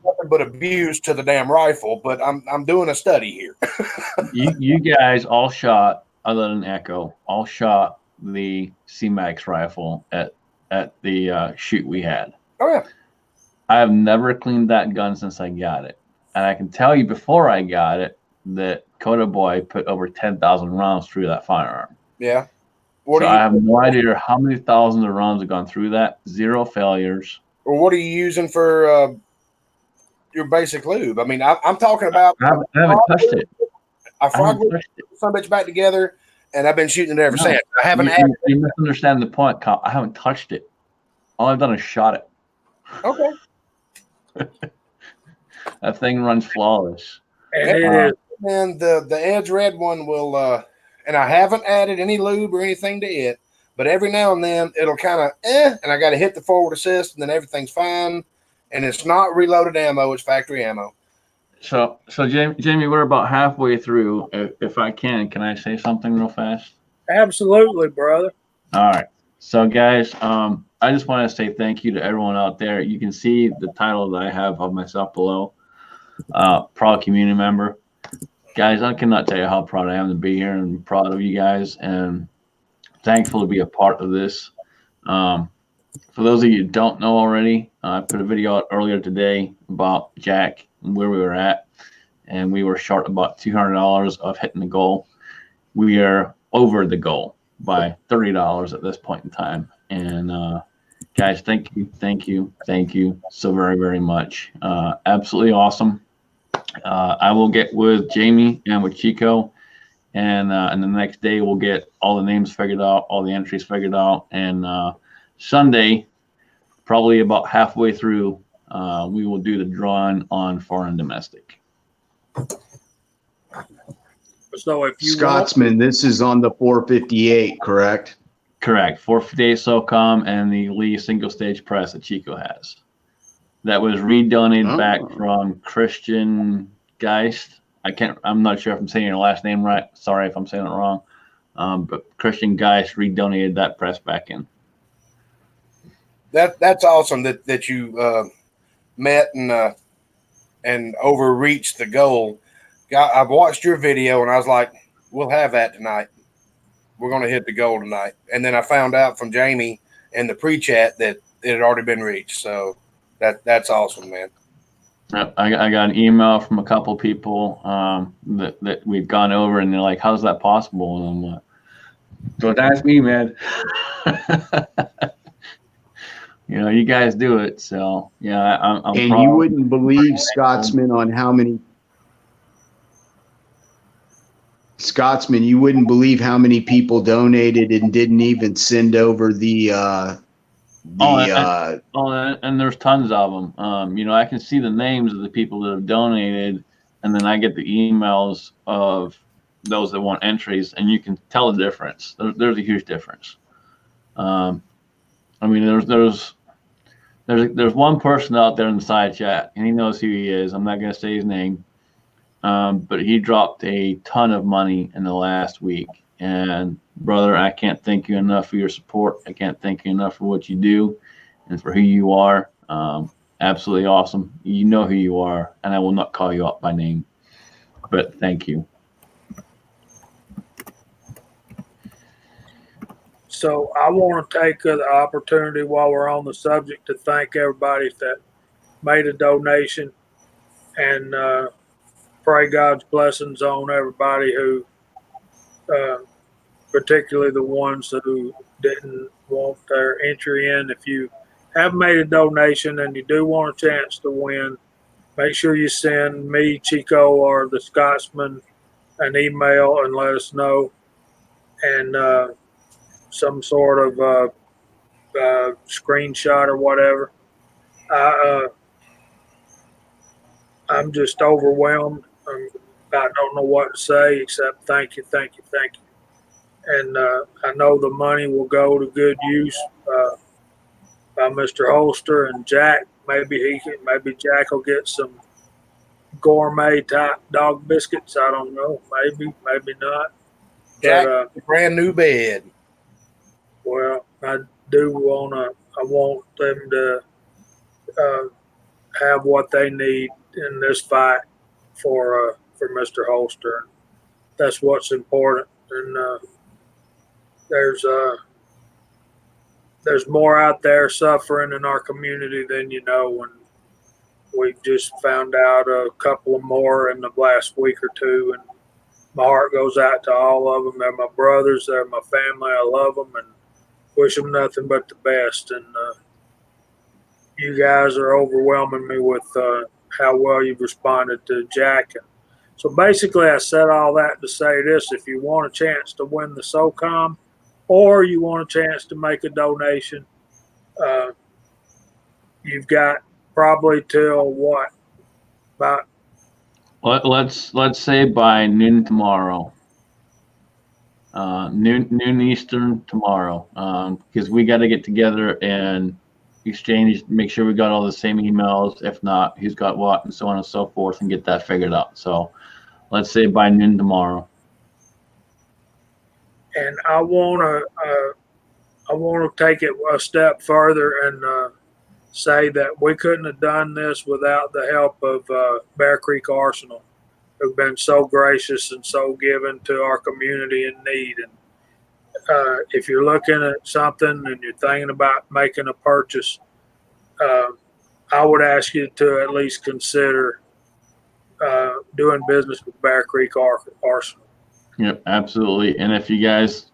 nothing but abuse to the damn rifle, but I'm doing a study here. you guys all shot, other than Echo, all shot the C-Max rifle at the shoot we had. Oh yeah. I have never cleaned that gun since I got it, and I can tell you before I got it that Coda Boy put over 10,000 rounds through that firearm. Yeah. I have no idea how many thousands of rounds have gone through that. 0 failures. Or what are you using for your basic lube? I mean, I'm talking about. I haven't touched it. I frog lube some bitch back together, and I've been shooting it ever since. I haven't added. You misunderstand the point, Kyle. I haven't touched it. All I've done is shot it. Okay. That thing runs flawless. And the Edge Red one will, and I haven't added any lube or anything to it, but every now and then it'll kind of and I got to hit the forward assist, and then everything's fine, and it's not reloaded ammo; it's factory ammo. So Jamie, we're about halfway through. If I can I say something real fast? Absolutely, brother. All right. So guys, I just want to say thank you to everyone out there. You can see the title that I have of myself below. Proud community member. Guys, I cannot tell you how proud I am to be here, and proud of you guys, and thankful to be a part of this. For those of you who don't know already, I put a video out earlier today about Jack and where we were at, and we were short about $200 of hitting the goal. We are over the goal by $30 at this point in time. And guys, thank you so very, very much. Absolutely awesome. I will get with Jamie and with Chico, and the next day we'll get all the names figured out, all the entries figured out, and Sunday, probably about halfway through, we will do the drawing on foreign domestic. So if you Scotsman, this is on the 458, correct? Correct. 458 SOCOM and the Lee single stage press that Chico has. That was redonated back from Christian Geist. I'm not sure if I'm saying your last name right. Sorry if I'm saying it wrong. But Christian Geist redonated that press back in. That's awesome that you met and overreached the goal. I've watched your video and I was like, we'll have that tonight. We're going to hit the goal tonight. And then I found out from Jamie in the pre-chat that it had already been reached. So that's awesome, man. I got an email from a couple people that we've gone over, and they're like, how's that possible? And I'm like, don't ask me, man. You guys do it. So, yeah, I'm and proud. You wouldn't believe, Scotsman, on how many Scotsman, you wouldn't believe how many people donated and didn't even send over and there's tons of them. I can see the names of the people that have donated, and then I get the emails of those that want entries, and you can tell the difference. There's a huge difference. There's one person out there in the side chat, and he knows who he is. I'm not going to say his name. But he dropped a ton of money in the last week, and brother, I can't thank you enough for your support. I can't thank you enough for what you do and for who you are. Absolutely awesome. You know who you are, and I will not call you out by name, but thank you. So I want to take the opportunity while we're on the subject to thank everybody that made a donation, and pray God's blessings on everybody who, particularly the ones who didn't want their entry in. If you have made a donation and you do want a chance to win, make sure you send me, Chico, or the Scotsman an email and let us know, and some sort of screenshot or whatever. I'm just overwhelmed. I don't know what to say except thank you, thank you, thank you. And I know the money will go to good use by Mr. Holster and Jack. Maybe Jack will get some gourmet type dog biscuits. I don't know. Maybe not. Jack, But, a brand new bed. well, I want them to have what they need in this fight for Mr. Holster. That's what's important. And there's more out there suffering in our community than you know. And we just found out a couple of more in the last week or two. And my heart goes out to all of them. They're my brothers. They're my family. I love them and wish them nothing but the best. And you guys are overwhelming me with how well you've responded to Jack. And so basically, I said all that to say this: if you want a chance to win the SOCOM, or you want a chance to make a donation, you've got probably till what? About Let's say by noon tomorrow. Noon Eastern tomorrow, because we got to get together and exchange, make sure we got all the same emails. If not, who's got what, and so on and so forth, and get that figured out. So let's say by noon tomorrow. and I want to take it a step further and say that we couldn't have done this without the help of Bear Creek Arsenal, who've been so gracious and so giving to our community in need. And if you're looking at something and you're thinking about making a purchase, I would ask you to at least consider doing business with Bear Creek Arsenal. Yep, absolutely. And if you guys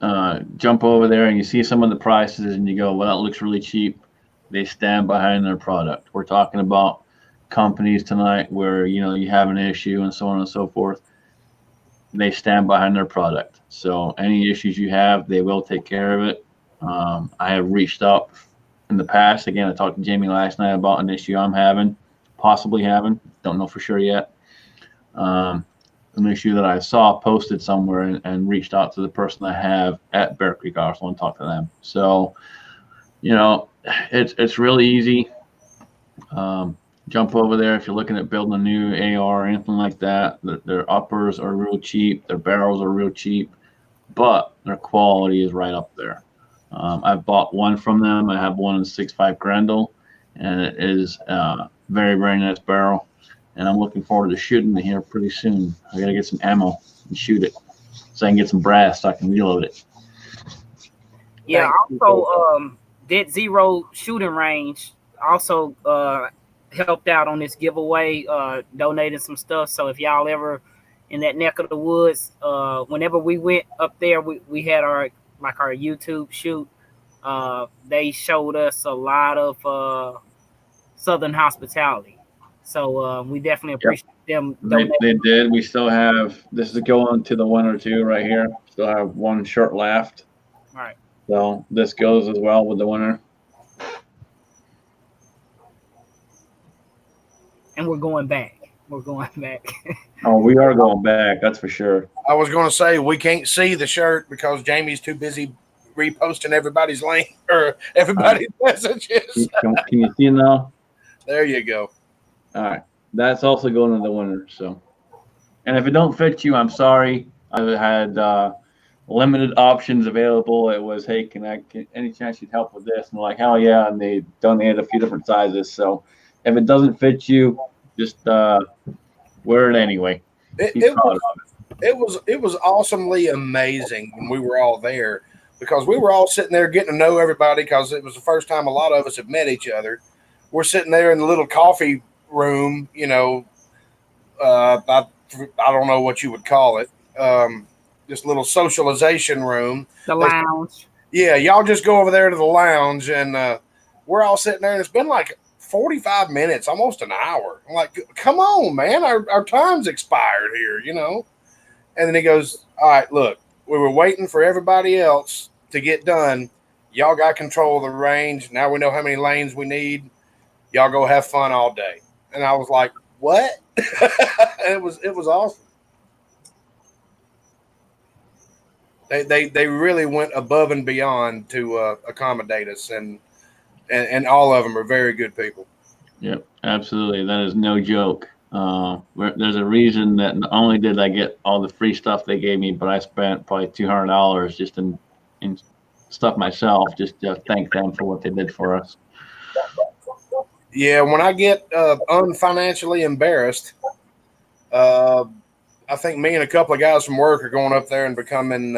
jump over there and you see some of the prices and you go, well, that looks really cheap, they stand behind their product. We're talking about companies tonight where, you have an issue and so on and so forth. They stand behind their product. So any issues you have, they will take care of it. I have reached out in the past. Again, I talked to Jamie last night about an issue I'm possibly having. Don't know for sure yet. An issue that I saw posted somewhere and reached out to the person I have at Bear Creek Arsenal and talked to them. So, it's really easy. Jump over there if you're looking at building a new AR or anything like that. Their uppers are real cheap. Their barrels are real cheap, but their quality is right up there. I've bought one from them. I have one in 6.5 Grendel, and it is a very, very nice barrel. And I'm looking forward to shooting it here pretty soon. I gotta get some ammo and shoot it, so I can get some brass so I can reload it. Yeah. Also, Dead Zero Shooting Range also helped out on this giveaway, donating some stuff. So if y'all ever in that neck of the woods, whenever we went up there, we had our YouTube shoot. They showed us a lot of Southern hospitality. So we definitely appreciate them. They did. We still have, this is going to the winner too right here. Still have one shirt left. All right. So this goes as well with the winner. And we're going back. We're going back. Oh, we are going back. That's for sure. I was going to say we can't see the shirt because Jamie's too busy reposting everybody's link or everybody's messages. Can you see now? There you go. All right. That's also going to the winner. So, and if it don't fit you, I'm sorry. I've had limited options available. It was, hey, any chance you'd help with this? And they're like, hell yeah. And they donated a few different sizes. So if it doesn't fit you, just wear it anyway. It was awesomely amazing when we were all there, because we were all sitting there getting to know everybody, because it was the first time a lot of us have met each other. We're sitting there in the little coffee room, I don't know what you would call it, this little socialization room. The lounge. Yeah, y'all just go over there to the lounge, and we're all sitting there, and it's been like 45 minutes, almost an hour. I'm like, come on, man, our time's expired here, And then he goes, all right, look, we were waiting for everybody else to get done. Y'all got control of the range. Now we know how many lanes we need. Y'all go have fun all day. And I was like, what? It was awesome. They really went above and beyond to accommodate us, and all of them are very good people. Yep, absolutely. That is no joke. There's a reason that not only did I get all the free stuff they gave me, but I spent probably $200 just in stuff myself, just to thank them for what they did for us. Yeah, when I get unfinancially embarrassed, I think me and a couple of guys from work are going up there and becoming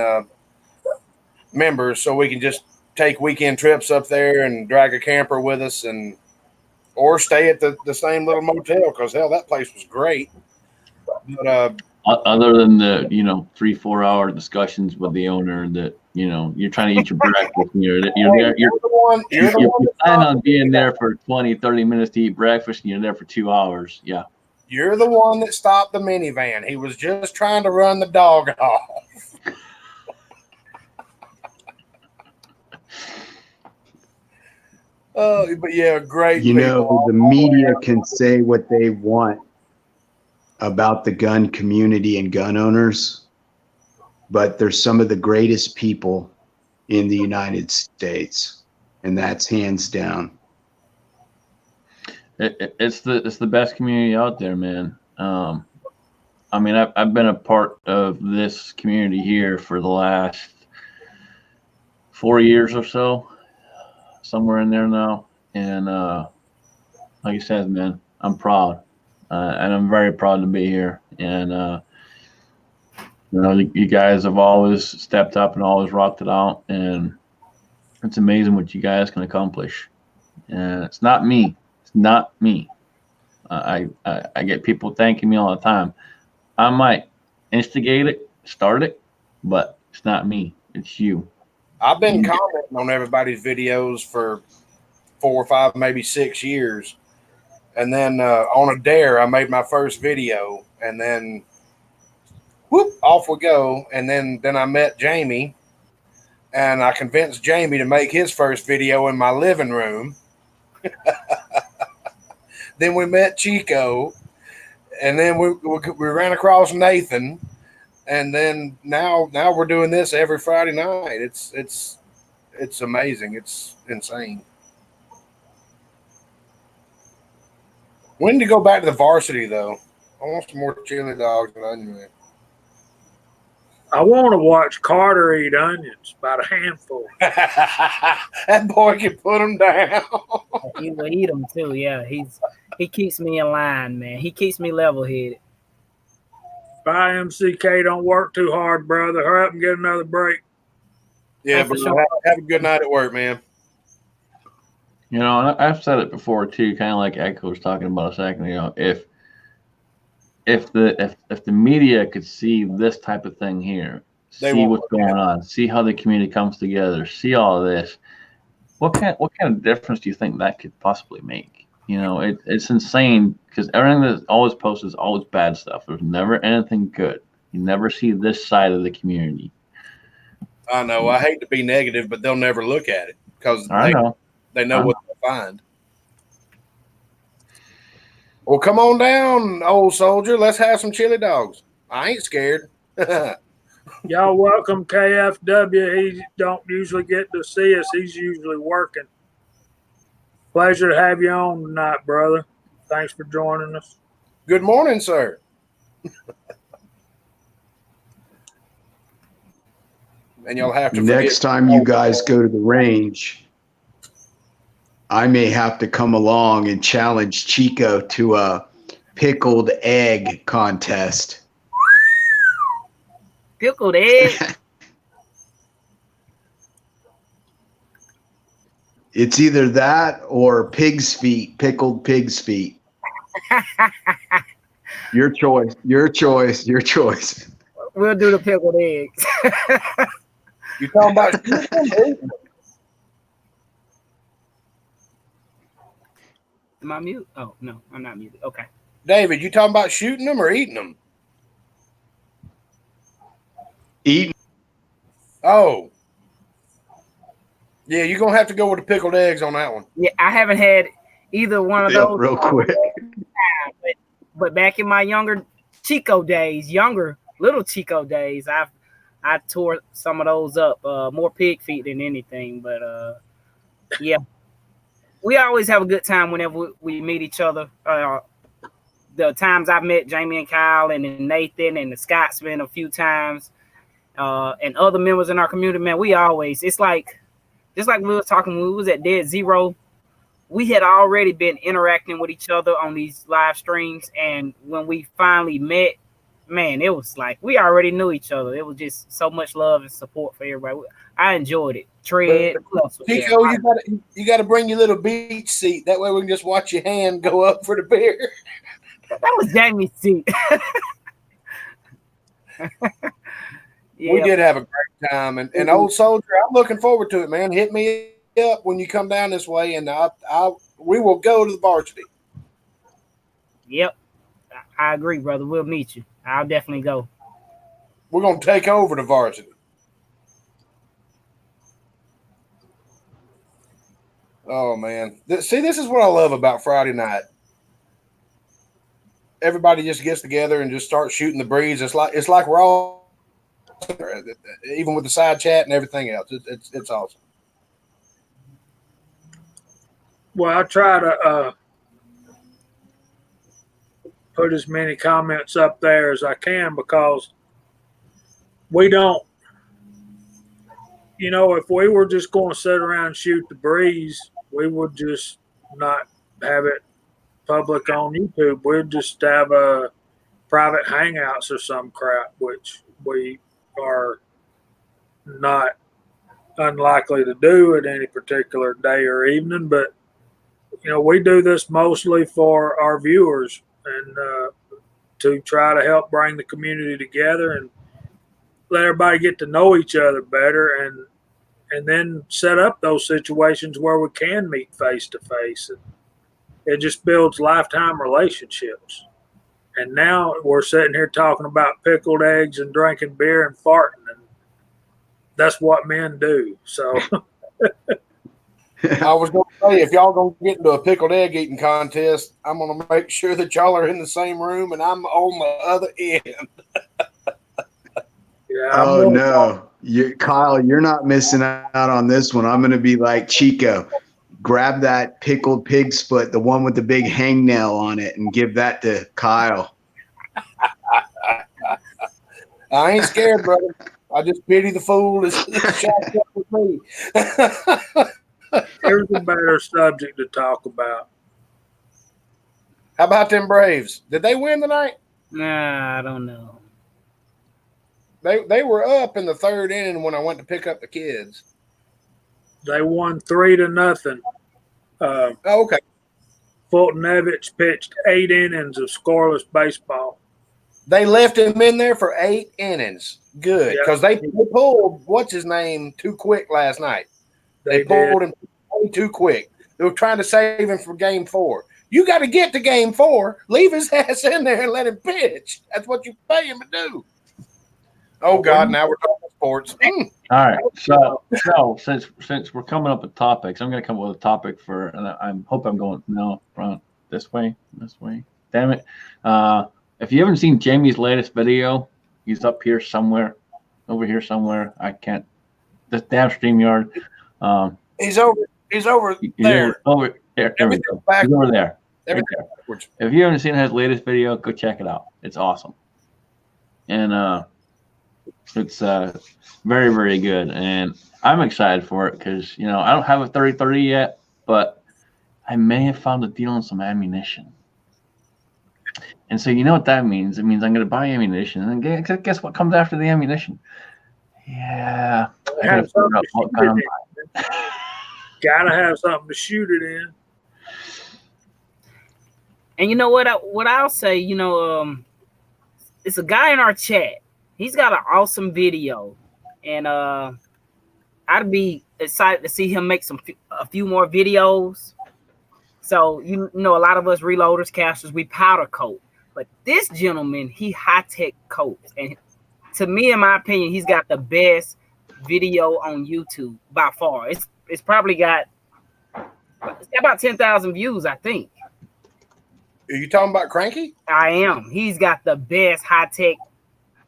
members, so we can just take weekend trips up there and drag a camper with us, or stay at the same little motel, because hell, that place was great. But other than the 3-4 hour discussions with the owner that you're trying to eat your breakfast, and you're planning on being there for 20-30 minutes to eat breakfast, and you're there for 2 hours. Yeah, you're the one that stopped the minivan. He was just trying to run the dog off. But yeah, great. The media can say what they want about the gun community and gun owners, but they're some of the greatest people in the United States, and that's hands down. It's the best community out there, man. I mean, I've been a part of this community here for the last 4 years or so, somewhere in there now. And like you said, man, I'm proud, and I'm very proud to be here. And you guys have always stepped up and always rocked it out, and it's amazing what you guys can accomplish. And it's not me. It's not me. I get people thanking me all the time. I might instigate it, start it, but it's not me. It's you. I've been commenting on everybody's videos for 4 or 5, maybe 6 years. And then on a dare, I made my first video, and then whoop, off we go. And then I met Jamie, and I convinced Jamie to make his first video in my living room. Then we met Chico, and then we ran across Nathan, and then now we're doing this every Friday night. It's amazing. It's insane. When to go back to the varsity, though? I want some more chili dogs and onion. I want to watch Carter eat onions, about a handful. That boy can put them down. He will eat them too. Yeah, he keeps me in line, man. He keeps me level-headed. Bye, MCK. Don't work too hard, brother. Hurry up and get another break. Yeah, but have a good night at work, man. And I've said it before too, kind of like Echo was talking about a second ago. If the media could see this type of thing here, see what's going on, see how the community comes together, see all of this, what kind of difference do you think that could possibly make? It's insane, because everything that's always posted is always bad stuff. There's never anything good. You never see this side of the community. I know. I hate to be negative, but they'll never look at it because they know what they'll find. Well, come on down, old soldier. Let's have some chili dogs. I ain't scared. Y'all welcome KFW. He don't usually get to see us. He's usually working. Pleasure to have you on tonight, brother. Thanks for joining us. Good morning, sir. and you'll have to Next forget. time you guys go to the range, I may have to come along and challenge Chico to a pickled egg contest. Pickled egg. It's either that or pig's feet, pickled pig's feet. Your choice. Your choice. Your choice. We'll do the pickled eggs. You talking about shooting them or eating them? Am I mute? Oh no, I'm not muted. Okay. David, you talking about shooting them or eating them? Eat. Oh. Yeah, you're going to have to go with the pickled eggs on that one. Yeah, I haven't had either one of those real quick. But back in my younger Chico days, little Chico days, I tore some of those up. More pig feet than anything. But yeah, we always have a good time whenever we meet each other. The times I've met Jamie and Kyle and Nathan and the Scotsman a few times, and other members in our community, man, we always, it's like, just like we were talking when we was at Dead Zero, we had already been interacting with each other on these live streams. And when we finally met, man, it was like we already knew each other. It was just so much love and support for everybody. I enjoyed it. Tread. Chico, you got to bring your little beach seat. That way we can just watch your hand go up for the beer. That was Jamie's seat. Yeah. We did have a great time. And Old Soldier, I'm looking forward to it, man. Hit me up when you come down this way, and we will go to the varsity. Yep. I agree, brother. We'll meet you. I'll definitely go. We're going to take over the varsity. Oh, man. See, this is what I love about Friday night. Everybody just gets together and just starts shooting the breeze. It's like we're all, even with the side chat and everything else. It's awesome. Well, I try to put as many comments up there as I can, because we don't, if we were just going to sit around and shoot the breeze, we would just not have it public on YouTube. We'd just have a private hangouts or some crap, which we are not unlikely to do at any particular day or evening. But we do this mostly for our viewers and to try to help bring the community together and let everybody get to know each other better, and then set up those situations where we can meet face to face. It just builds lifetime relationships. And now we're sitting here talking about pickled eggs and drinking beer and farting, and that's what men do. So I was going to say, if y'all going to get into a pickled egg eating contest, I'm going to make sure that y'all are in the same room and I'm on the other end. yeah. Oh no, Kyle, you're not missing out on this one. I'm going to be like Chico. Grab that pickled pig's foot, the one with the big hangnail on it, and give that to Kyle. I ain't scared, brother. I just pity the fool that's shot up with me. Here's a better subject to talk about. How about them Braves? Did they win tonight? Nah, I don't know. They were up in the third inning when I went to pick up the kids. They won 3-0. Oh, okay. Fulton-Evich pitched 8 innings of scoreless baseball. They left him in there for 8 innings. Good, because they pulled what's his name too quick last night. They pulled him way too quick. They were trying to save him for Game 4. You got to get to Game 4, leave his ass in there, and let him pitch. That's what you pay him to do. Oh God! Now we're talking sports. All right. So since we're coming up with topics, I'm going to come up with a topic for, and I hope I'm going front this way. Damn it! If you haven't seen Jamie's latest video, he's up here somewhere, over here somewhere. I can't. This damn StreamYard. He's over there. Over there. There we go. He's over there. Right there. If you haven't seen his latest video, go check it out. It's awesome. And It's very, very good, and I'm excited for it because I don't have a 30-30 yet, but I may have found a deal on some ammunition. And so you know what that means? It means I'm going to buy ammunition, and then guess what comes after the ammunition? Yeah, I got to figure out what kind I'm buying. Gotta have something to shoot it in. And you know what? I'll say, it's a guy in our chat. He's got an awesome video, and I'd be excited to see him make a few more videos. So a lot of us reloaders, casters, we powder coat, but this gentleman, he high tech coats, and to me, in my opinion, he's got the best video on YouTube by far. It's probably got about 10,000 views, I think. Are you talking about Cranky? I am. He's got the best high-tech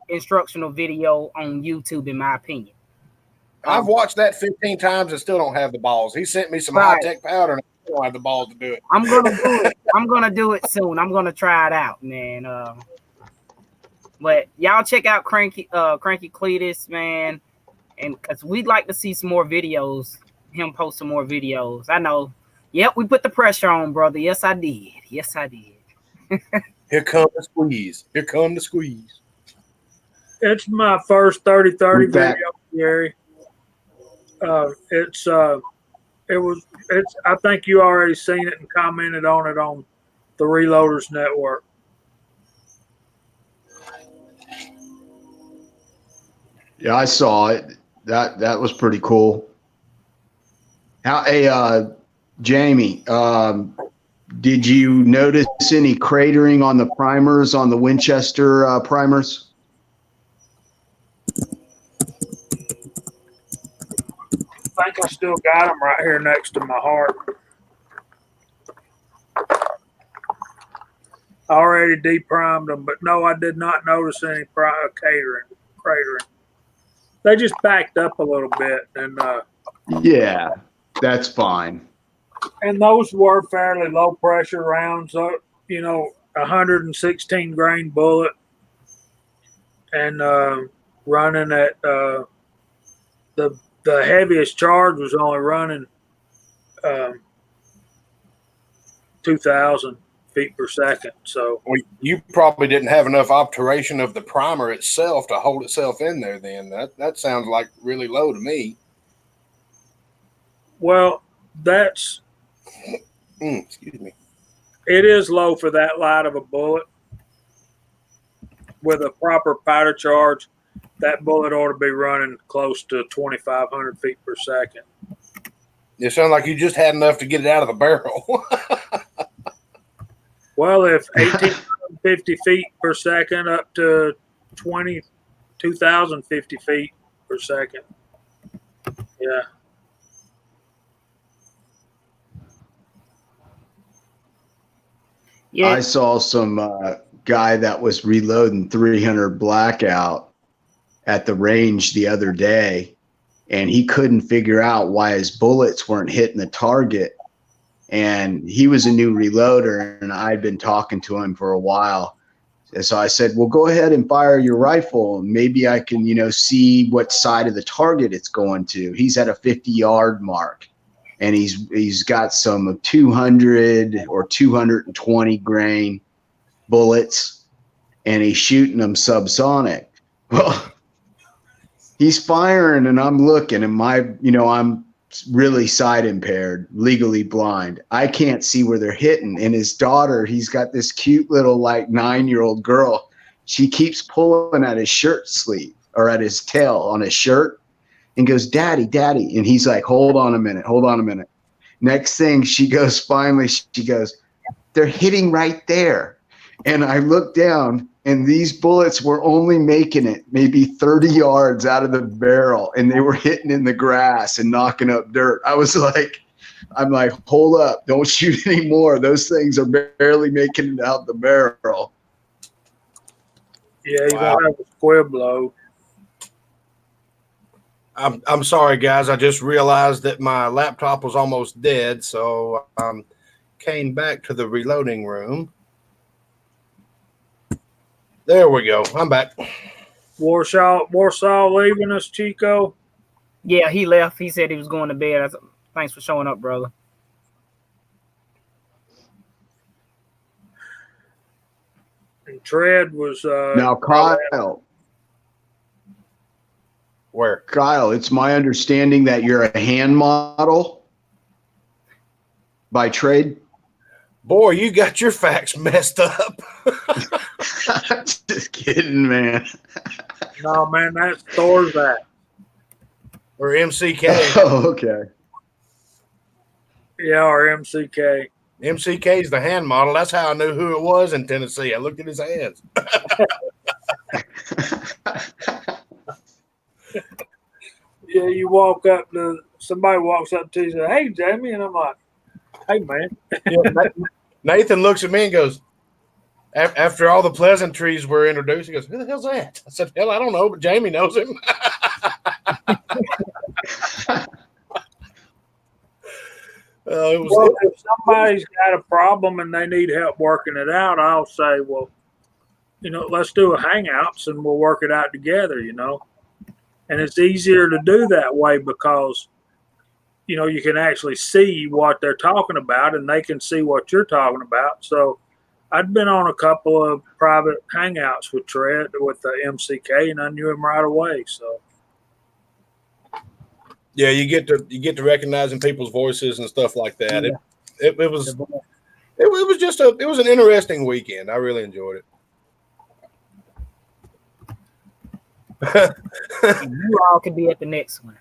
instructional video on YouTube, in my opinion. I've watched that 15 times and still don't have the balls. He sent me some high-tech powder and I don't have the balls to do it. I'm going to do it. I'm going to do it soon. I'm going to try it out, man. But y'all check out Cranky Cletus, man. And because we'd like to see some more videos, him post some more videos. I know. Yep, we put the pressure on, brother. Yes, I did. Yes, I did. Here come the squeeze. Here come the squeeze. It's my first 30-30 video, Gary. I think you already seen it and commented on it on the Reloaders Network. Yeah, I saw it. That was pretty cool. Jamie, did you notice any cratering on the primers, on the Winchester primers? I think I still got them right here next to my heart. I already deprimed them, but no, I did not notice any cratering. They just backed up a little bit, and yeah, that's fine. And those were fairly low pressure rounds, 116 grain bullet, and running at the heaviest charge was only running 2,000 feet per second. So you probably didn't have enough obturation of the primer itself to hold itself in there. Then that sounds like really low to me. Well, that's excuse me. It is low for that light of a bullet. With a proper powder charge, that bullet ought to be running close to 2,500 feet per second. It sounds like you just had enough to get it out of the barrel. Well, if 1,850 feet per second up to 22,050 feet per second. Yeah. Yeah. I saw some guy that was reloading 300 blackout at the range the other day, and he couldn't figure out why his bullets weren't hitting the target. And he was a new reloader, and I'd been talking to him for a while. And so I said, well, go ahead and fire your rifle. Maybe I can, see what side of the target it's going to. He's at a 50-yard mark. And he's got some 200 or 220 grain bullets, and he's shooting them subsonic. Well, he's firing, and I'm looking, and I'm really sight impaired, legally blind. I can't see where they're hitting. And his daughter, he's got this cute little 9-year-old girl. She keeps pulling at his shirt sleeve or at his tail on his shirt. And goes, Daddy, Daddy. And he's like, hold on a minute. Next thing she goes, they're hitting right there. And I looked down, and these bullets were only making it maybe 30 yards out of the barrel, and they were hitting in the grass and knocking up dirt. I'm like, hold up, don't shoot anymore. Those things are barely making it out the barrel. Yeah, you gotta have a square blow. I'm sorry, guys. I just realized that my laptop was almost dead, so came back to the reloading room. There we go. I'm back. Warsaw leaving us, Chico. Yeah, he left. He said he was going to bed. Thanks for showing up, brother. And Tread was Now, Kyle. Where? Kyle, it's my understanding that you're a hand model by trade. Boy, you got your facts messed up. Just kidding, man. No, man, that's Thor's that. Or MCK. Oh, okay. Yeah, or MCK. MCK is the hand model. That's how I knew who it was in Tennessee. I looked at his hands. Yeah, you walk up to somebody walks up to you and says, "Hey, Jamie," and I'm like, "Hey, man." Nathan looks at me and goes, after all the pleasantries were introduced, he goes, "Who the hell's that?" I said, "Hell, I don't know, but Jamie knows him." Well, if somebody's got a problem and they need help working it out, I'll say, well, let's do a hangouts and we'll work it out together, And it's easier to do that way because, you can actually see what they're talking about and they can see what you're talking about. So I'd been on a couple of private hangouts with Tread, with the MCK, and I knew him right away. So. Yeah, you get to recognizing people's voices and stuff like that. Yeah. It was an interesting weekend. I really enjoyed it. You all can be at the next one.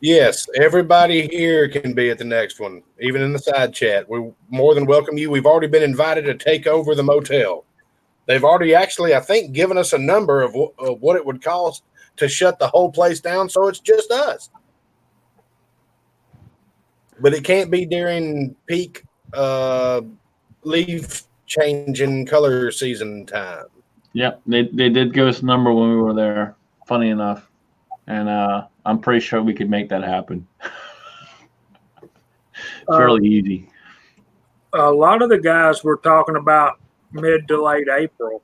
Yes, everybody here can be at the next one, even in the side chat. We more than welcome you. We've already been invited to take over the motel. They've already actually, I think, given us a number of what it would cost to shut the whole place down, so it's just us. But it can't be during peak leaf changing color season time. Yep, they did give us a number when we were there, funny enough. And I'm pretty sure we could make that happen. Fairly easy. A lot of the guys were talking about mid to late April.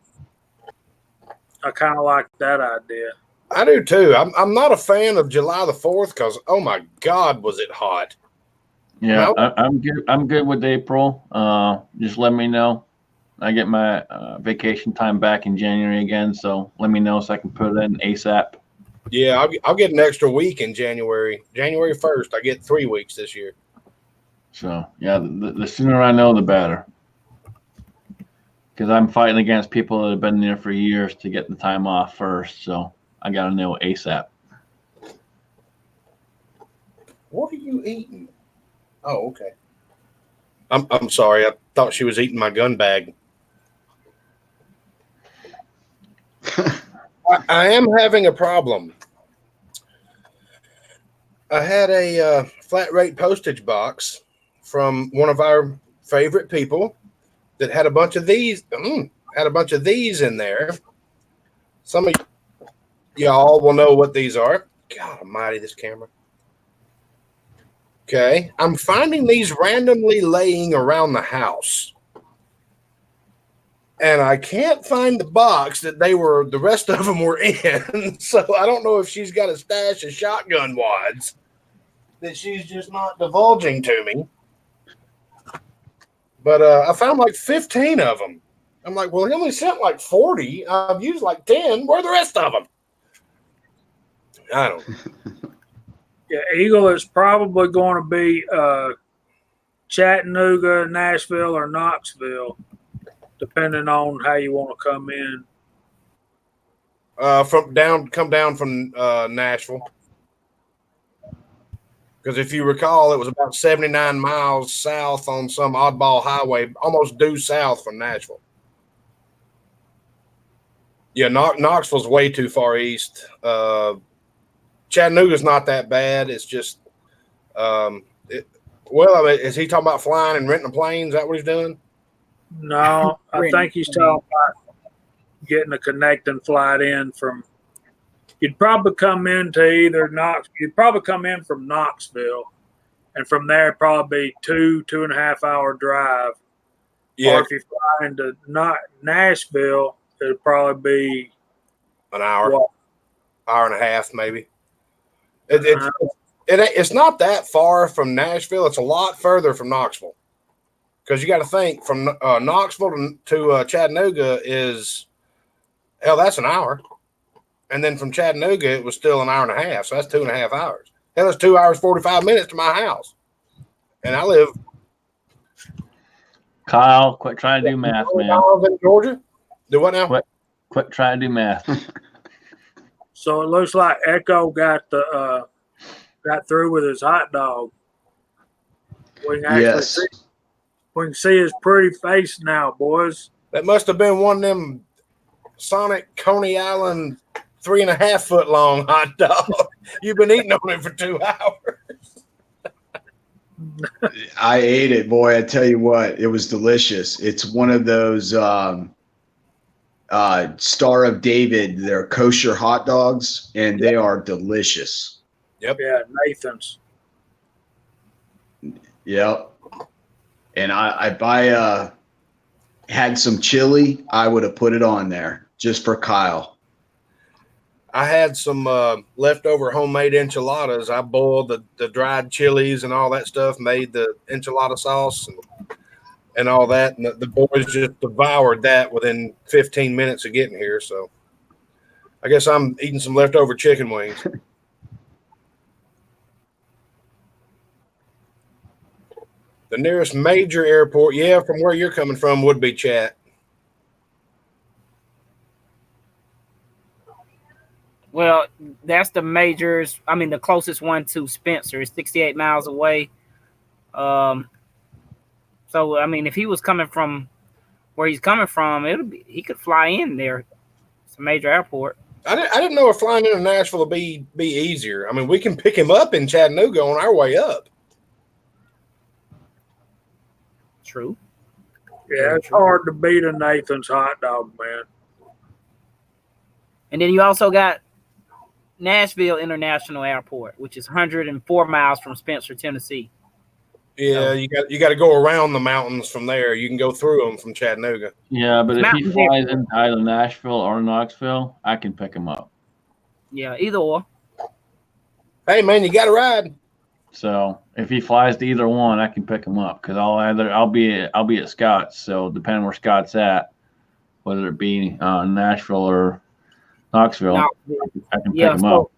I kind of like that idea. I do too. I'm not a fan of July the 4th because, oh my God, was it hot? Yeah, I'm good. I'm good with April. Just let me know. I get my vacation time back in January again, so let me know so I can put it in ASAP. Yeah, I'll get an extra week in January. January 1st, I get 3 weeks this year. So yeah, the sooner I know, the better. Because I'm fighting against people that have been there for years to get the time off first. So I got to know ASAP. What are you eating? Oh, okay. I'm sorry. I thought she was eating my gun bag. I am having a problem. I had a flat rate postage box from one of our favorite people that had a bunch of these. Had a bunch of these in there. Some of y'all will know what these are. God almighty, this camera. Okay, I'm finding these randomly laying around the house. And I can't find the box that the rest of them were in. So I don't know if she's got a stash of shotgun wads that she's just not divulging to me. But I found like 15 of them. I'm like, well, he only sent like 40. I've used like 10. Where are the rest of them? I don't know. Yeah, Eagle is probably going to be Chattanooga, Nashville, or Knoxville, depending on how you want to come in. Come down from Nashville. Because if you recall, it was about 79 miles south on some oddball highway, almost due south from Nashville. Yeah, Knoxville's way too far east. Chattanooga's not that bad. It's just, is he talking about flying and renting a plane? Is that what he's doing? No, I think he's talking about getting a connecting flight in from. You'd probably come into You'd probably come in from Knoxville, and from there it'd probably be 2.5 hour drive. Yeah. Or if you fly into Nashville, it'd probably be an hour, What? hour and a half, maybe. It's not that far from Nashville. It's a lot further from Knoxville. Because you got to think from Knoxville to Chattanooga is, hell, that's an hour. And then from Chattanooga, it was still an hour and a half. So that's 2.5 hours. Hell, that's 2 hours, 45 minutes to my house. And I live. Kyle, quit trying to do math, man. In Georgia? Do what now? Quit trying to do math. So it looks like Echo got through with his hot dog. We can actually we can see his pretty face now, boys. That must have been one of them Sonic Coney Island 3.5 foot long hot dog. You've been eating on it for 2 hours. I ate it, boy. I tell you what, it was delicious. It's one of those Star of David. They're kosher hot dogs, and they are delicious. Yep. Yeah, Nathan's. Yep. And if I had some chili, I would have put it on there just for Kyle. I had some leftover homemade enchiladas. I boiled the dried chilies and all that stuff, made the enchilada sauce and all that. And the boys just devoured that within 15 minutes of getting here. So I guess I'm eating some leftover chicken wings. The nearest major airport, from where you're coming from, would be Chat. Well, that's the majors. I mean, the closest one to Spencer is 68 miles away. So, I mean, if he was coming from where he's coming from, he could fly in there. It's a major airport. I didn't know if flying into Nashville would be easier. I mean, we can pick him up in Chattanooga on our way up. True. Yeah, it's hard to beat a Nathan's hot dog, man. And then you also got Nashville International Airport, which is 104 miles from Spencer, Tennessee. Yeah, you got to go around the mountains from there. You can go through them from Chattanooga. Yeah, but if he flies into either Nashville or Knoxville, I can pick him up. Yeah, either or. Hey, man, you got to ride. So if he flies to either one, I can pick him up because I'll be at Scott's. So depending where Scott's at, whether it be Nashville or Knoxville, I can pick him up.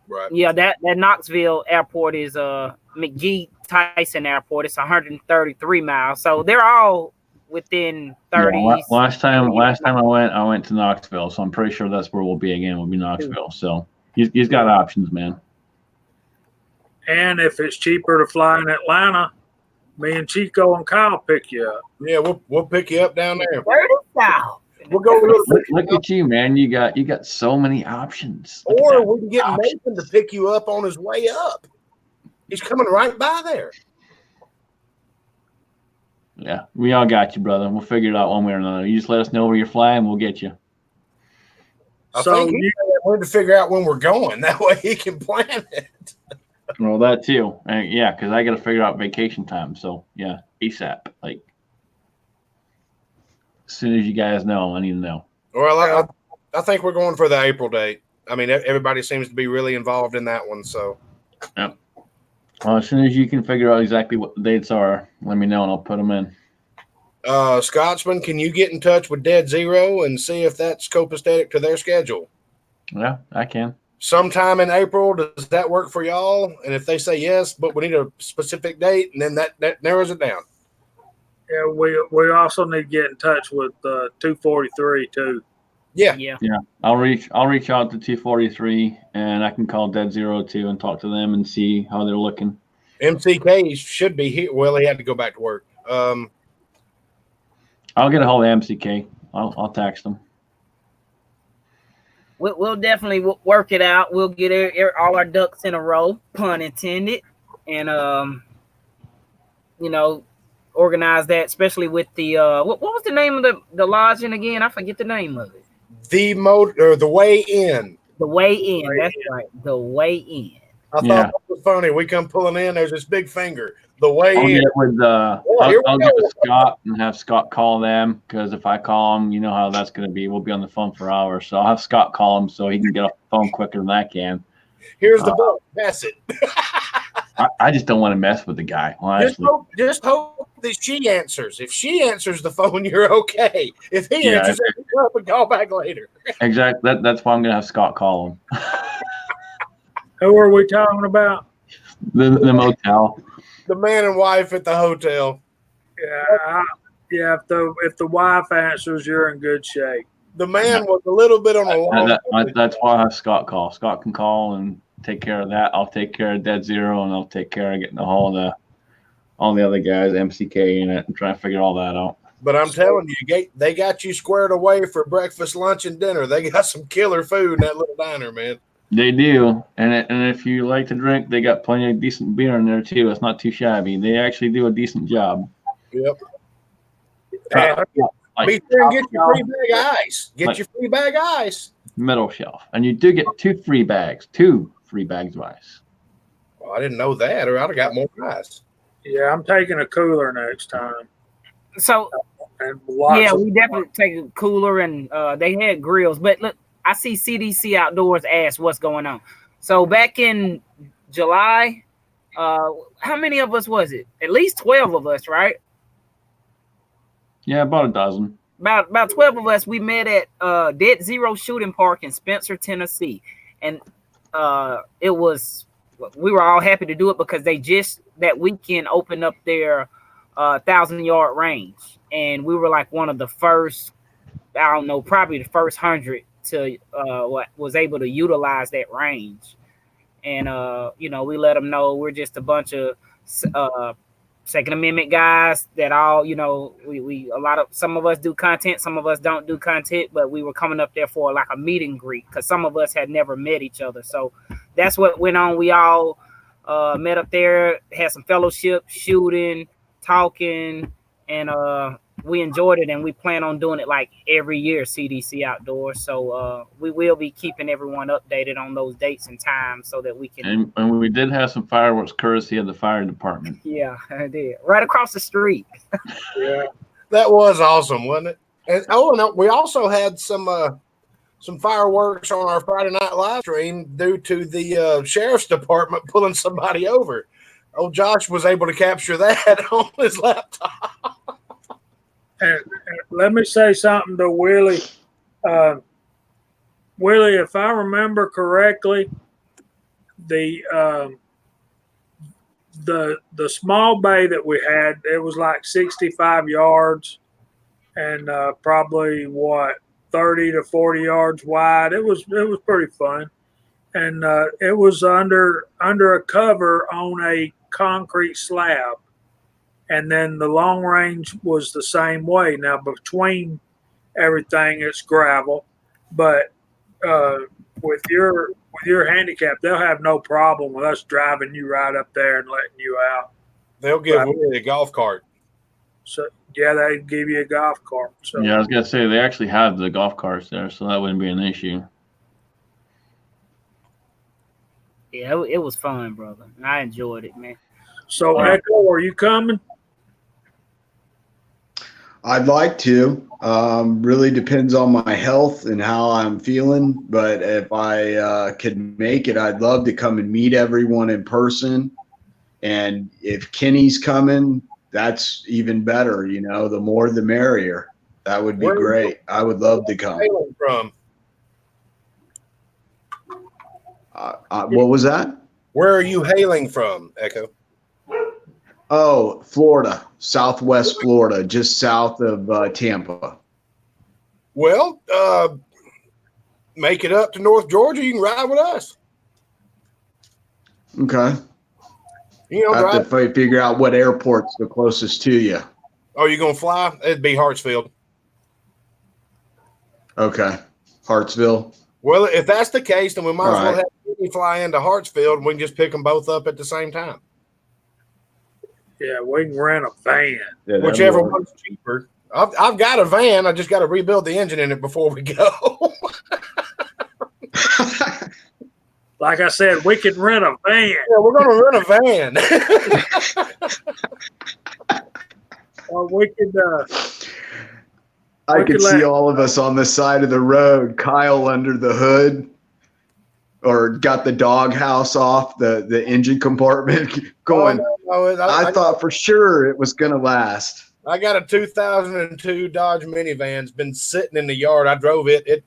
Right. Yeah, that Knoxville airport is McGee Tyson Airport. It's 133 miles. So they're all within 30. Yeah, last time I went to Knoxville, so I'm pretty sure that's where we'll be again. We'll be Knoxville. So he's got options, man. And if it's cheaper to fly in Atlanta, me and Chico and Kyle pick you up. Yeah, we'll pick you up down there. South. We'll go. Look at you, man. You got so many options. Or we can get Nathan to pick you up on his way up. He's coming right by there. Yeah, we all got you, brother. We'll figure it out one way or another. You just let us know where you're flying, we'll get you. I think he wanted to figure out when we're going. That way he can plan it. Well, that too. Yeah, because I got to figure out vacation time. So, yeah, ASAP. Like, as soon as you guys know, I need to know. Well, I think we're going for the April date. I mean, everybody seems to be really involved in that one. So, yeah. Well, as soon as you can figure out exactly what the dates are, let me know and I'll put them in. Scotsman, can you get in touch with Dead Zero and see if that's copacetic to their schedule? Yeah, I can. Sometime in April, does that work for y'all? And if they say yes, but we need a specific date, and then that narrows it down. Yeah, we also need to get in touch with 243 too. Yeah. I'll reach out to 243 and I can call Dead Zero too and talk to them and see how they're looking. MCK should be here. Well, he had to go back to work. I'll get a hold of MCK. I'll text them. We'll definitely work it out. We'll get all our ducks in a row, pun intended, and organize that, especially with the what was the name of the lodging again? I forget the name of it. The Way In. The Way In. That's right. The Way In. I thought that was funny. We come pulling in. There's this big finger. The way I'll in. get with I'll get with Scott and have Scott call them, because if I call them, you know how that's going to be. We'll be on the phone for hours. So I'll have Scott call him so he can get off the phone quicker than I can. Here's the ball. Pass it. I just don't want to mess with the guy, honestly. Just hope that she answers. If she answers the phone, you're okay. If he answers it, pick up and call back later. Exactly. That's why I'm going to have Scott call him. Who are we talking about? The motel. The man and wife at the hotel. Yeah. If the wife answers, you're in good shape. The man was a little bit on the line. That's why I have Scott call. Scott can call and take care of that. I'll take care of Dead Zero, and I'll take care of getting all the other guys, MCK in it, and try to figure all that out. But I'm telling you, they got you squared away for breakfast, lunch, and dinner. They got some killer food in that little diner, man. They do, and if you like to drink, they got plenty of decent beer in there too. It's not too shabby. They actually do a decent job. Yep. Be sure and get your free bag of ice. Get your free bag of ice. Middle shelf, and you do get two free bags of ice. Well, I didn't know that, or I'd have got more ice. Yeah, I'm taking a cooler next time. So, we definitely take a cooler, and they had grills. But look, I see CDC Outdoors asked what's going on. So back in July, how many of us was it? At least 12 of us, right? Yeah, about a dozen. About 12 of us. We met at Dead Zero Shooting Park in Spencer, Tennessee, and we were all happy to do it because they just that weekend opened up their 1,000-yard range, and we were like one of the first. I don't know, probably the first 100 to was able to utilize that range. And we let them know we're just a bunch of Second Amendment guys that all, some of us do content, some of us don't do content, but we were coming up there for like a meet and greet because some of us had never met each other. So that's what went on. We all met up there, had some fellowship, shooting, talking, and we enjoyed it, and we plan on doing it like every year, CDC Outdoors. So we will be keeping everyone updated on those dates and times so that we can. And we did have some fireworks courtesy of the fire department. Yeah, I did. Right across the street. Yeah, that was awesome, wasn't it? And we also had some fireworks on our Friday night live stream due to the sheriff's department pulling somebody over. Old Josh was able to capture that on his laptop. And let me say something to Willie. Willie, if I remember correctly, the small bay that we had, it was like 65 yards and probably 30 to 40 yards wide. It was pretty fun, and it was under a cover on a concrete slab. And then the long range was the same way. Now between everything, it's gravel, but with your handicap, they'll have no problem with us driving you right up there and letting you out. They'll give you a golf cart. So yeah, they give you a golf cart. So yeah, I was gonna say they actually have the golf carts there, so that wouldn't be an issue. Yeah, it was fun, brother. And I enjoyed it, man. So Echo, are you coming? I'd like to. Really depends on my health and how I'm feeling. But if I could make it, I'd love to come and meet everyone in person. And if Kenny's coming, that's even better. The more the merrier. That would be great. I would love to come. From? What was that? Where are you hailing from, Echo? Oh, Florida, Southwest Florida, just south of Tampa. Well, make it up to North Georgia. You can ride with us. Okay. I have to figure out what airport's the closest to you. Oh, you going to fly? It'd be Hartsfield. Okay. Hartsville. Well, if that's the case, then we might as well have you fly into Hartsfield and we can just pick them both up at the same time. Yeah, we can rent a van. Yeah, whichever one's cheaper. I've got a van. I just got to rebuild the engine in it before we go. like I said, we could rent a van. Yeah, we're going to rent a van. Or we could. I We could could see let- all of us on the side of the road, Kyle under the hood, or got the doghouse off the engine compartment, going. Oh, no, I thought for sure it was going to last. I got a 2002 Dodge minivan. It's been sitting in the yard. I drove it.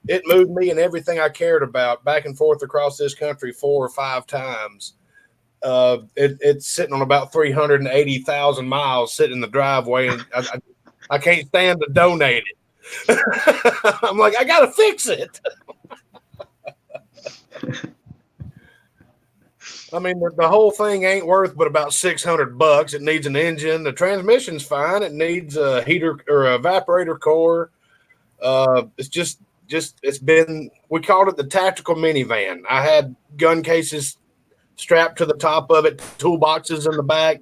It moved me and everything I cared about back and forth across this country 4 or 5 times. It's sitting on about 380,000 miles sitting in the driveway, and I can't stand to donate it. I'm like, I got to fix it. I mean, the whole thing ain't worth but about $600. It needs an engine. The transmission's fine. It needs a heater or a evaporator core. It's been, we called it the tactical minivan. I had gun cases strapped to the top of it, toolboxes in the back.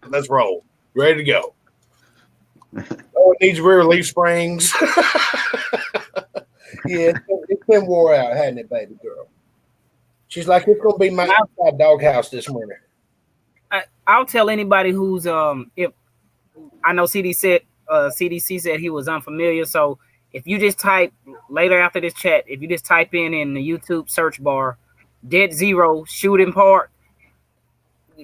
Let's roll. Ready to go. Oh, it needs rear leaf springs. Yeah, it's been wore out, hasn't it, baby girl? She's like, it's going to be my outside doghouse this winter. I'll tell anybody who's if I know CDC said he was unfamiliar. So if you just type later after this chat, if you just type in the YouTube search bar, Dead Zero Shooting Park,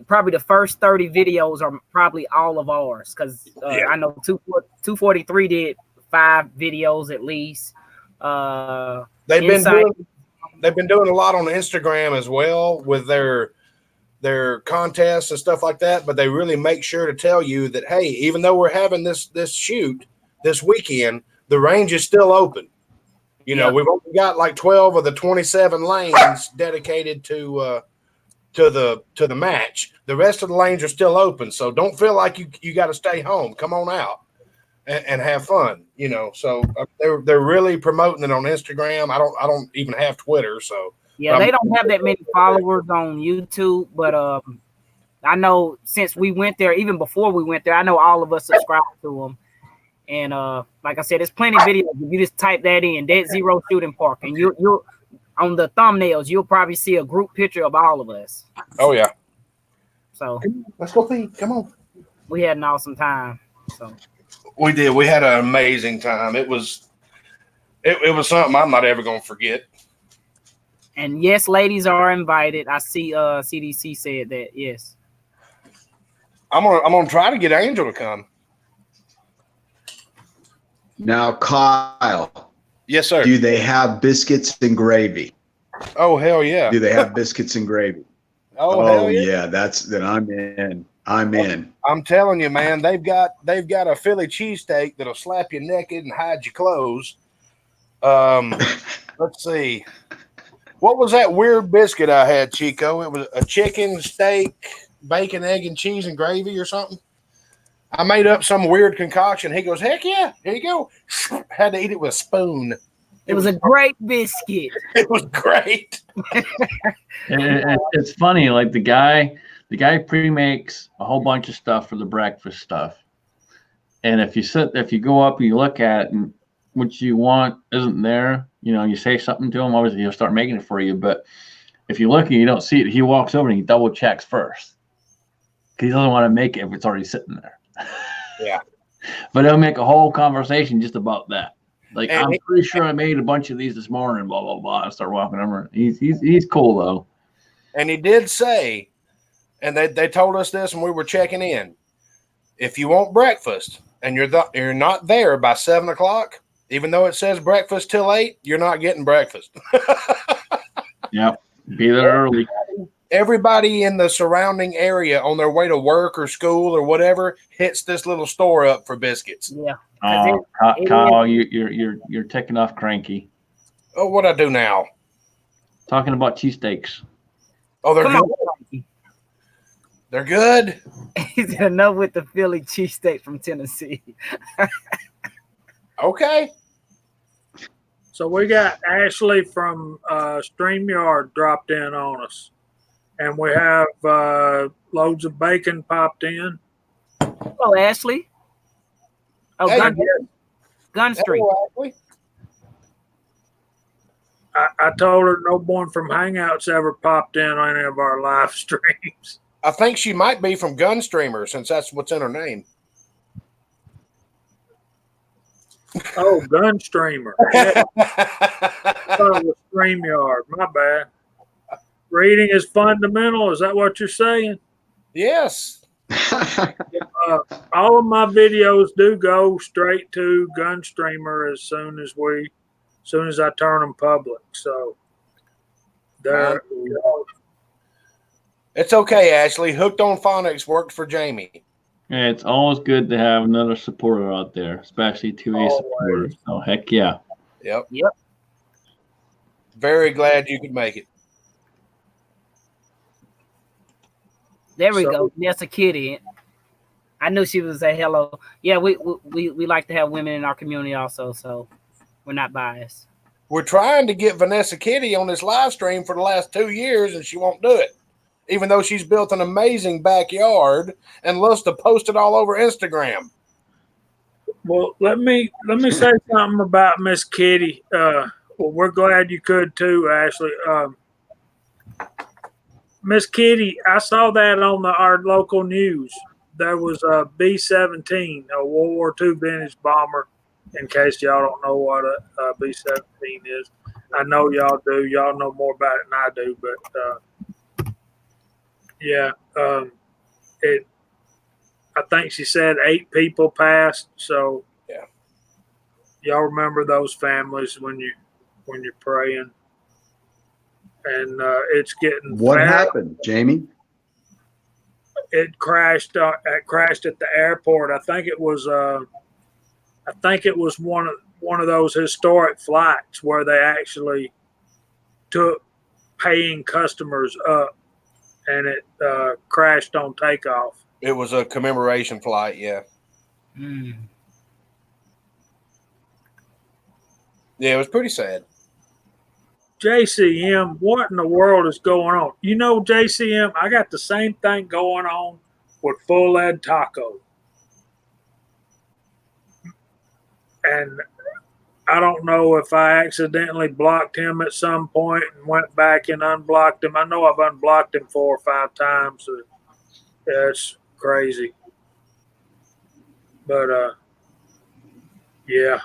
probably the first 30 videos are probably all of ours. Because I know 243 did 5 videos at least. They've been doing a lot on Instagram as well with their contests and stuff like that, but they really make sure to tell you that, hey, even though we're having this shoot this weekend, the range is still open. You know, we've only got like 12 of the 27 lanes dedicated to the match. The rest of the lanes are still open, so don't feel like you got to stay home. Come on out and have fun. You know, so they're really promoting it on Instagram. I don't even have Twitter, so. Yeah, they don't have that many followers on YouTube, but I know since we went there, even before we went there, I know all of us subscribe to them. And like I said, there's plenty of videos. If you just type that in, Dead Zero Shooting Park, and you'll on the thumbnails, you'll probably see a group picture of all of us. Oh yeah. So let's go feed. Come on. We had an awesome time. So we did. We had an amazing time. It was something I'm not ever gonna forget. And yes, ladies are invited. I see CDC said that, yes. I'm gonna try to get Angel to come. Now, Kyle. Yes, sir. Do they have biscuits and gravy? Oh, hell yeah. Do they have biscuits and gravy? Oh hell yeah. Then I'm in. I'm in. I'm telling you, man, they've got a Philly cheesesteak that'll slap you naked and hide your clothes. Let's see. What was that weird biscuit I had, Chico? It was a chicken, steak, bacon, egg, and cheese and gravy or something. I made up some weird concoction. He goes, heck yeah, here you go. Had to eat it with a spoon. It was a great biscuit. It was great. It's funny, like the guy pre-makes a whole bunch of stuff for the breakfast stuff. And if you go up and you look at it and what you want isn't there, you know, you say something to him, obviously he'll start making it for you. But if you look and you don't see it, he walks over and he double checks first. Because he doesn't want to make it if it's already sitting there. Yeah. But he'll make a whole conversation just about that. Like, and I'm pretty sure I made a bunch of these this morning, blah, blah, blah. I start walking over. He's cool, though. And he did say, and they told us this when we were checking in, if you want breakfast and you're not there by 7 o'clock, even though it says breakfast till 8, you're not getting breakfast. Yep. Be there early. Everybody in the surrounding area on their way to work or school or whatever hits this little store up for biscuits. Yeah. Kyle, you're ticking off cranky. Oh, what'd I do now? Talking about cheesesteaks. Oh, they're Come good. on. They're good. He's enough with the Philly cheesesteak from Tennessee. Okay. So we got Ashley from StreamYard dropped in on us. And we have loads of bacon popped in. Hello, Ashley. Oh, Hey, Gun Street. Hello, Ashley. I told her no one from Hangouts ever popped in on any of our live streams. I think she might be from Gunstreamer since that's what's in her name. Oh, Gun Streamer. Yeah, StreamYard. My bad. Reading is fundamental. Is that what you're saying? Yes. All of my videos do go straight to Gunstreamer as soon as I turn them public. So there. It's okay, Ashley. Hooked on Phonics worked for Jamie. Yeah, it's always good to have another supporter out there, especially 2A supporters. So heck yeah. Yep. Yep. Very glad you could make it. There we So- go. That's a kitty. I knew she would say hello. Yeah, we like to have women in our community also, so we're not biased. We're trying to get Vanessa Kitty on this live stream for the last 2 years, and she won't do it, even though she's built an amazing backyard and loves to post it all over Instagram. Well, let me say something about Miss Kitty. Well, we're glad you could too, Ashley. Miss Kitty, I saw that on our local news. There was a B-17, a World War II vintage bomber. In case y'all don't know what a B-17 is, I know y'all do. Y'all know more about it than I do, but yeah, I think she said 8 people passed. So yeah, y'all remember those families when you're praying. And it's getting. What happened, Jamie? It crashed. It crashed at the airport. I think it was. I think it was one of those historic flights where they actually took paying customers up, and it crashed on takeoff. It was a commemoration flight. Yeah. Yeah, it was pretty sad. JCM, what in the world is going on? You know, JCM, I got the same thing going on with Full Ed Taco. And I don't know if I accidentally blocked him at some point and went back and unblocked him. I know I've unblocked him 4 or 5 times. So it's crazy. But, yeah.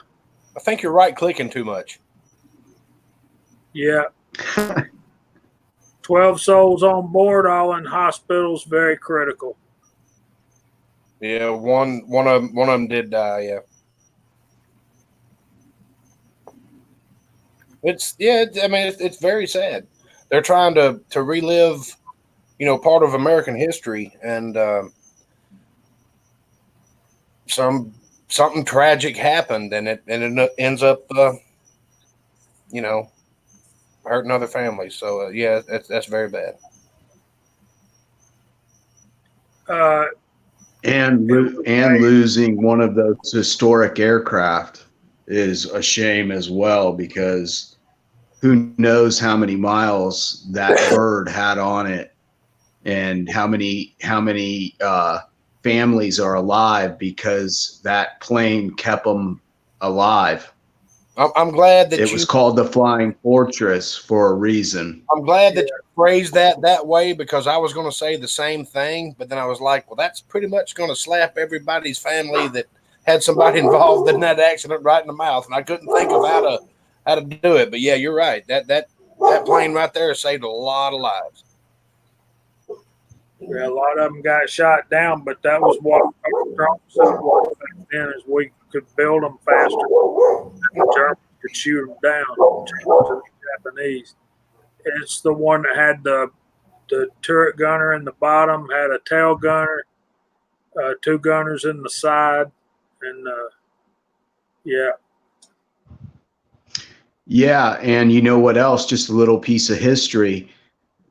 I think you're right clicking too much. Yeah. 12 souls on board, all in hospitals, very critical. Yeah, one of them did die. Yeah. It's very sad. They're trying to relive, part of American history, and something tragic happened, and it ends up, hurting other families. So yeah, that's very bad. And losing one of those historic aircraft is a shame as well, because who knows how many miles that bird had on it, and how many families are alive because that plane kept them alive. I'm glad that it was called the Flying Fortress for a reason. I'm glad that you phrased that way, because I was going to say the same thing, but then I was like, well, that's pretty much going to slap everybody's family that had somebody involved in that accident right in the mouth, and I couldn't think of how to do it. But yeah, you're right. That plane right there saved a lot of lives. Yeah, a lot of them got shot down, but that was what Trump said back then, is we could build them faster. The Germans could shoot them down. The Japanese. It's the one that had the turret gunner in the bottom, had a tail gunner, 2 gunners in the side, and yeah. Yeah, and you know what else? Just a little piece of history.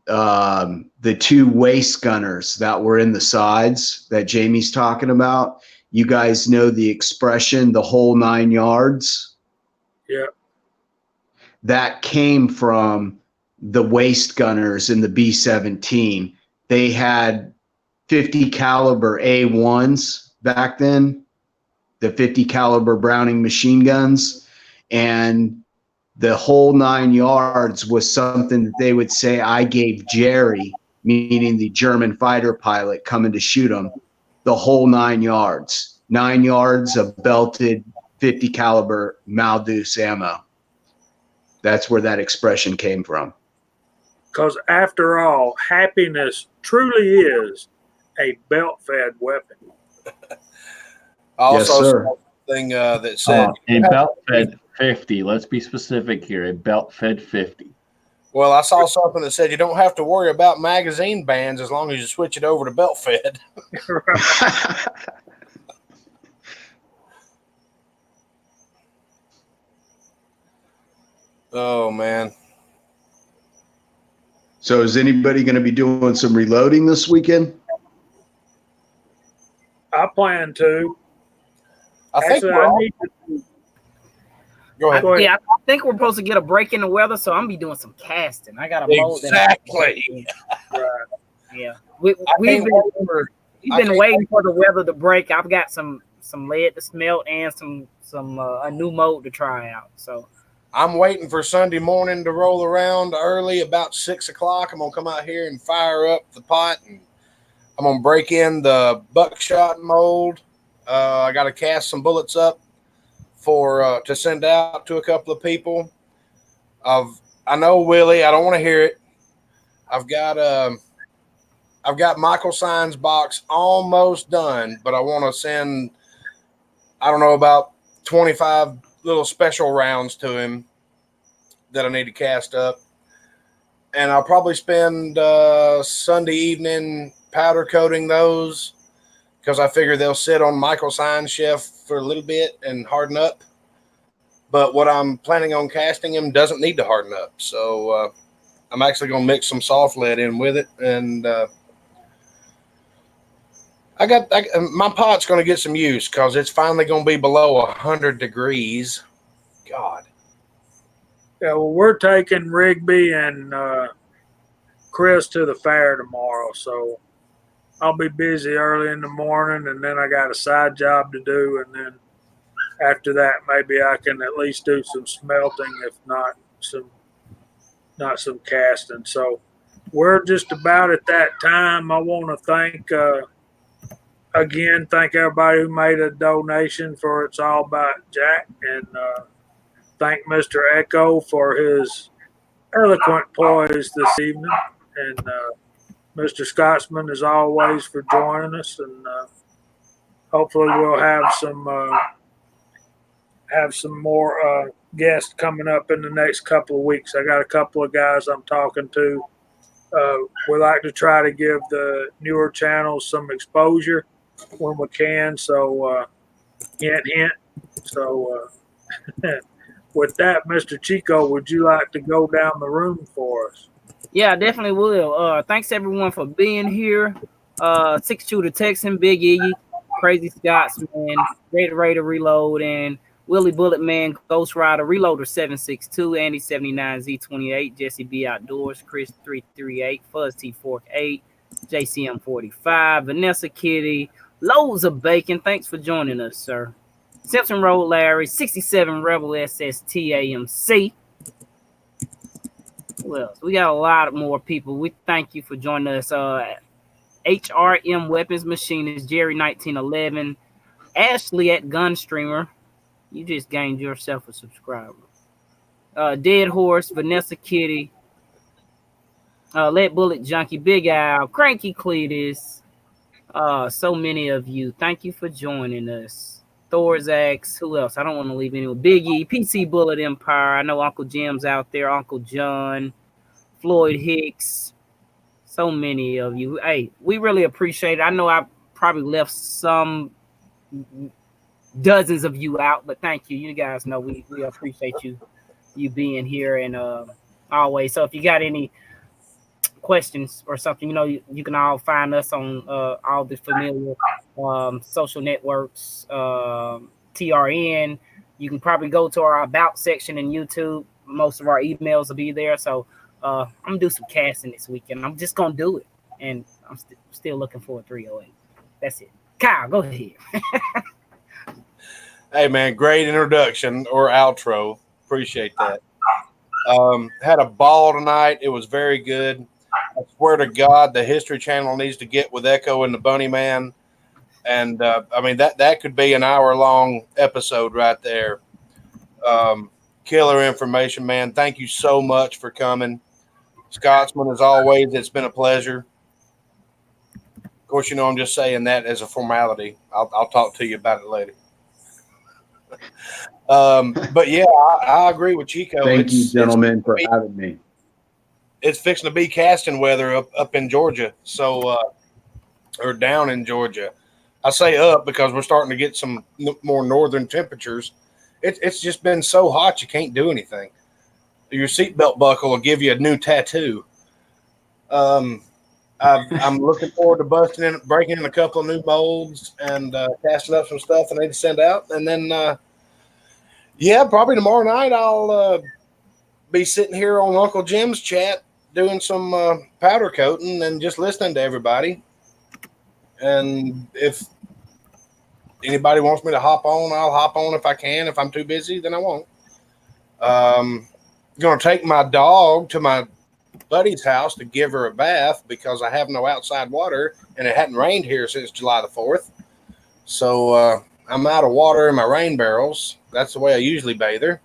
The 2 waist gunners that were in the sides that Jamie's talking about. You guys know the expression, the whole 9 yards? Yeah. That came from the waist gunners in the B-17. They had 50 caliber A1s back then, the 50 caliber Browning machine guns, and the whole 9 yards was something that they would say, I gave Jerry, meaning the German fighter pilot coming to shoot him, the whole 9 yards. 9 yards of belted 50 caliber Maldus ammo. That's where that expression came from. Because after all, happiness truly is a belt-fed weapon. I Yes, also sir. saw something that said A belt fed 50. Let's be specific here. A belt fed 50. Well, I saw something that said you don't have to worry about magazine bans as long as you switch it over to belt fed. Oh man. So is anybody going to be doing some reloading this weekend? I plan to. I think Actually, we're I all, need to. go ahead. Go ahead. Yeah, I think we're supposed to get a break in the weather, so I'm gonna be doing some casting. I got a mold Exactly. Yeah, we've We've been waiting for the weather to break. I've got some lead to smelt and some a new mold to try out. So I'm waiting for Sunday morning to roll around early, about 6 o'clock. I'm gonna come out here and fire up the pot, and I'm gonna break in the buckshot mold. I got to cast some bullets up for to send out to a couple of people. I know Willie. I don't want to hear it. I've got Michael Sign's box almost done, but I want to send, I don't know, about 25 little special rounds to him that I need to cast up. And I'll probably spend Sunday evening powder coating those because I figure they'll sit on Michael Sign's shelf for a little bit and harden up. But what I'm planning on casting him doesn't need to harden up. So I'm actually going to mix some soft lead in with it. And my pot's going to get some use because it's finally going to be below 100 degrees. God. Yeah, well, we're taking Rigby and Chris to the fair tomorrow, so I'll be busy early in the morning, and then I got a side job to do, and then after that, maybe I can at least do some smelting, if not some casting. So we're just about at that time. I want to thank everybody who made a donation for It's All About Jack, and thank Mr. Echo for his eloquent poise this evening, and Mr. Scotsman, as always, for joining us, and hopefully we'll have some more guests coming up in the next couple of weeks. I got a couple of guys I'm talking to. We like to try to give the newer channels some exposure when we can, so hint, hint. So with that, Mr. Chico, would you like to go down the room for us? yeah, I definitely will. Thanks everyone for being here. 6 Shooter Texan, Big E, Crazy Scotsman, Raider Reload, and Willie Bullet Man, Ghost Rider, Reloader 762, Andy 79Z28, Jesse B Outdoors, Chris 338, Fuzz T48, JCM 45, Vanessa Kitty, loads of bacon. Thanks for joining us, sir. Simpson Road Larry, 67 Rebel SS TAMC. Well, we got a lot more people. We thank you for joining us. HRM Weapons Machinist, Jerry 1911, Ashley at Gunstreamer. You just gained yourself a subscriber. Dead Horse, Vanessa Kitty, Lead Bullet Junkie, Big Al, Cranky Cletus. So many of you. Thank you for joining us. Thorzax, who else? I don't want to leave anyone. Biggie, PC Bullet Empire. I know Uncle Jim's out there. Uncle John, Floyd Hicks. So many of you. Hey, we really appreciate it. I know I probably left some dozens of you out, but thank you. You guys know we appreciate you being here and always. So if you got any questions or something, you can all find us on all the familiar social networks, TRN. You can probably go to our about section in YouTube. Most of our emails will be there. So I'm gonna do some casting this weekend. I'm just gonna do it, and I'm still looking for a 308. That's it. Kyle, go ahead. Hey man, great introduction or outro. Appreciate that. Had a ball tonight. It was very good. I swear to God, the History Channel needs to get with Echo and the Bunny Man. And I mean, that could be an hour-long episode right there. Killer information, man. Thank you so much for coming. Scotsman, as always, it's been a pleasure. Of course, you know, I'm just saying that as a formality. I'll talk to you about it later. But yeah, I agree with Chico. Thank you, gentlemen, for having me. It's fixing to be casting weather up in Georgia, so or down in Georgia. I say up because we're starting to get some more northern temperatures. It's just been so hot you can't do anything. Your seatbelt buckle will give you a new tattoo. I'm looking forward to breaking in a couple of new molds and casting up some stuff I need to send out. And then, yeah, probably tomorrow night I'll be sitting here on Uncle Jim's chat doing some powder coating and just listening to everybody. And if anybody wants me to hop on, I'll hop on if I can. If I'm too busy, then I won't. Going to take my dog to my buddy's house to give her a bath because I have no outside water and it hadn't rained here since July the 4th. So I'm out of water in my rain barrels. That's the way I usually bathe her.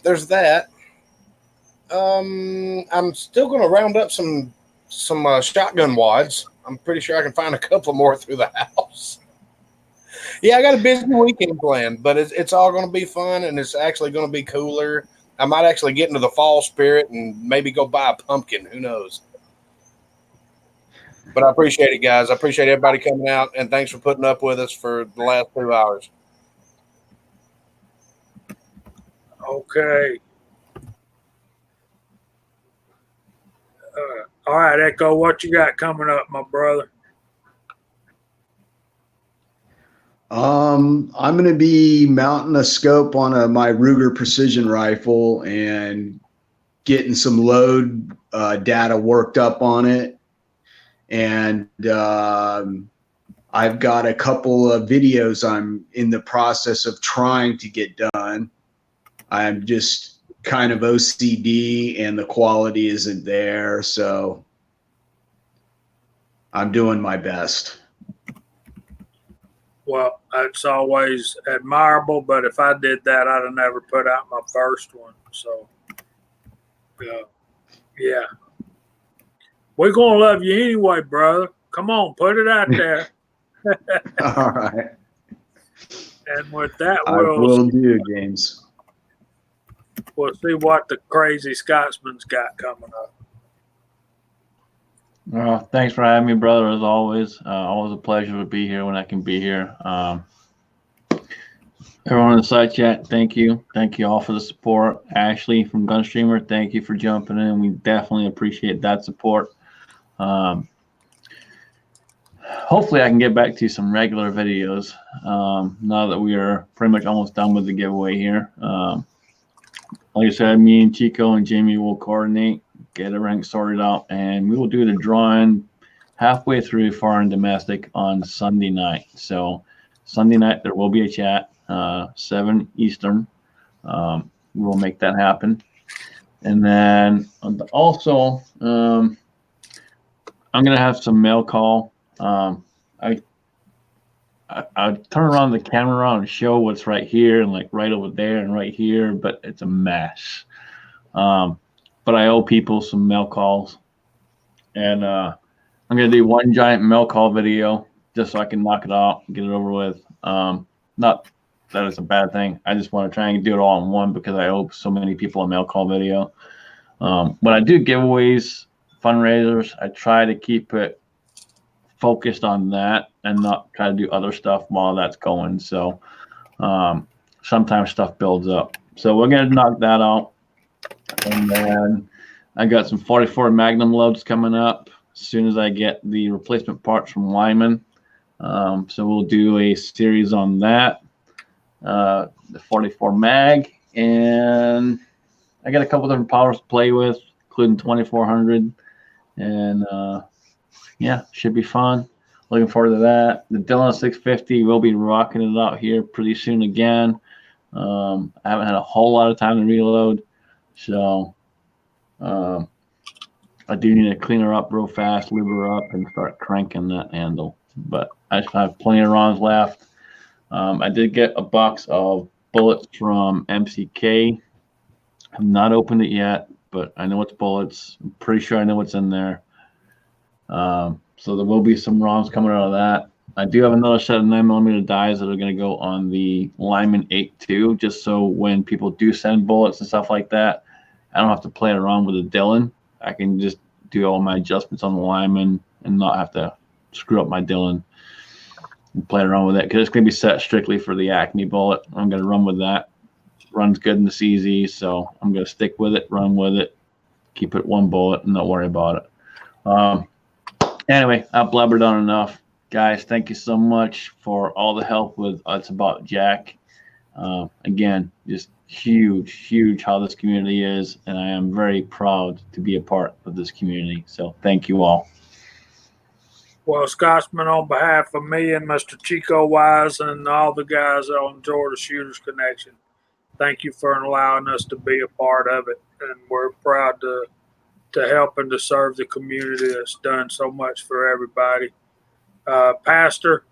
There's that. I'm still going to round up some shotgun wads. I'm pretty sure I can find a couple more through the house. Yeah, I got a busy weekend planned, but it's all going to be fun and it's actually going to be cooler. I might actually get into the fall spirit and maybe go buy a pumpkin. Who knows? But I appreciate it, guys. I appreciate everybody coming out, and thanks for putting up with us for the last 2 hours. Okay. All right, Echo, what you got coming up, my brother? I'm going to be mounting a scope on my Ruger precision rifle and getting some load data worked up on it. And I've got a couple of videos I'm in the process of trying to get done. I'm just kind of OCD and the quality isn't there. So I'm doing my best. Well, it's always admirable, but if I did that, I'd have never put out my first one. So, yeah. We're going to love you anyway, brother. Come on, put it out there. All right. And with that, I will do, James. We'll see what the crazy Scotsman's got coming up. Well, thanks for having me, brother, as always. Always a pleasure to be here when I can be here. Everyone in the side chat, thank you. Thank you all for the support. Ashley from Gunstreamer, thank you for jumping in. We definitely appreciate that support. Hopefully I can get back to some regular videos now that we are pretty much almost done with the giveaway here. Like I said, me and Chico and Jamie will coordinate, get everything sorted out, and we will do the drawing halfway through foreign domestic on Sunday night. So Sunday night there will be a chat, 7 Eastern. We'll make that happen. And then also I'm gonna have some mail call. I turn around the camera and show what's right here and like right over there and right here, but it's a mess. But I owe people some mail calls, and I'm gonna do one giant mail call video just so I can knock it out, get it over with. Not that it's a bad thing. I just want to try and do it all in one because I owe so many people a mail call video. When I do giveaways, fundraisers, I try to keep it focused on that and not try to do other stuff while that's going. So sometimes stuff builds up. So we're going to knock that out. And then I got some 44 Magnum loads coming up as soon as I get the replacement parts from Lyman. So we'll do a series on that, the 44 mag. And I got a couple different powers to play with, including 2400. And yeah, should be fun. Looking forward to that. The Dillon 650 will be rocking it out here pretty soon again. I haven't had a whole lot of time to reload. So I do need to clean her up real fast, lube her up, and start cranking that handle. But I have plenty of rounds left. I did get a box of bullets from MCK. I've not opened it yet, but I know it's bullets. I'm pretty sure I know what's in there. So there will be some rounds coming out of that. I do have another set of 9mm dies that are going to go on the Lyman 8.2, just so when people do send bullets and stuff like that, I don't have to play around with a Dillon. I can just do all my adjustments on the Lyman and not have to screw up my Dillon and play around with it, because it's going to be set strictly for the Acme bullet. I'm going to run with that. Runs good in the CZ, so I'm going to stick with it, run with it, keep it one bullet, and not worry about it. Anyway, I've blabbered on enough. Guys, thank you so much for all the help with It's About Jack. Again, just huge how this community is, and I am very proud to be a part of this community. So thank you all. Well, Scotsman, on behalf of me and Mr. Chico Wise and all the guys on Georgia Shooters Connection, thank you for allowing us to be a part of it. And we're proud to help and to serve the community that's done so much for everybody. Pastor,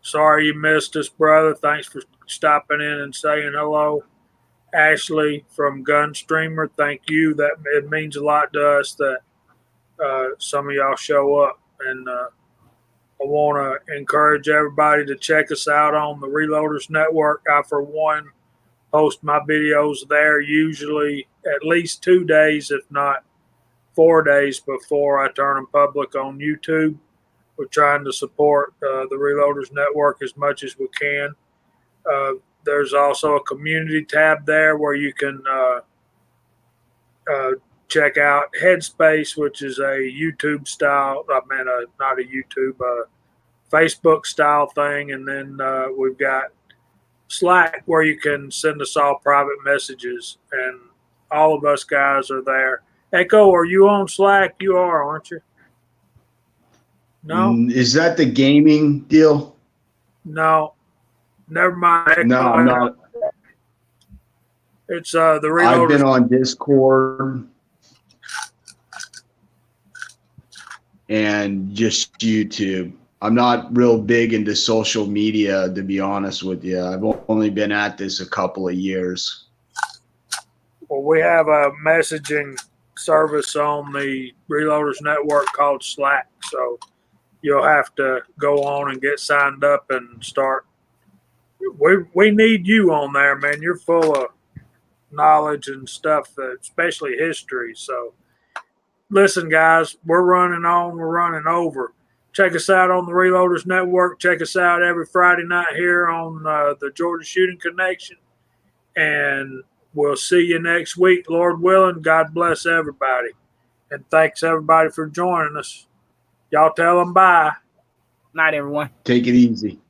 sorry you missed us, brother. Thanks for stopping in and saying hello. Ashley from Gunstreamer, thank you. That it means a lot to us that some of y'all show up. And I want to encourage everybody to check us out on the Reloaders Network. I, for one, post my videos there usually at least 2 days, if not 4 days, before I turn them public on YouTube. We're trying to support the Reloaders Network as much as we can. There's also a community tab there where you can check out Headspace, which is a YouTube style, not a YouTube, Facebook style thing. And then we've got Slack, where you can send us all private messages, and all of us guys are there. Echo, are you on Slack? You are, aren't you? No? Is that the gaming deal? No. Never mind. Echo. No, I'm not. It's the Reloaders. I've been on Discord and just YouTube. I'm not real big into social media, to be honest with you. I've only been at this a couple of years. Well, we have a messaging service on the Reloaders Network called Slack, so you'll have to go on and get signed up and start. We need you on there, man. You're full of knowledge and stuff, especially history. So listen, guys, we're running on, we're running over. Check us out on the Reloaders Network. Check us out every Friday night here on the Georgia Shooting Connection. And we'll see you next week, Lord willing. God bless everybody. And thanks, everybody, for joining us. Y'all tell them bye. Night, everyone. Take it easy.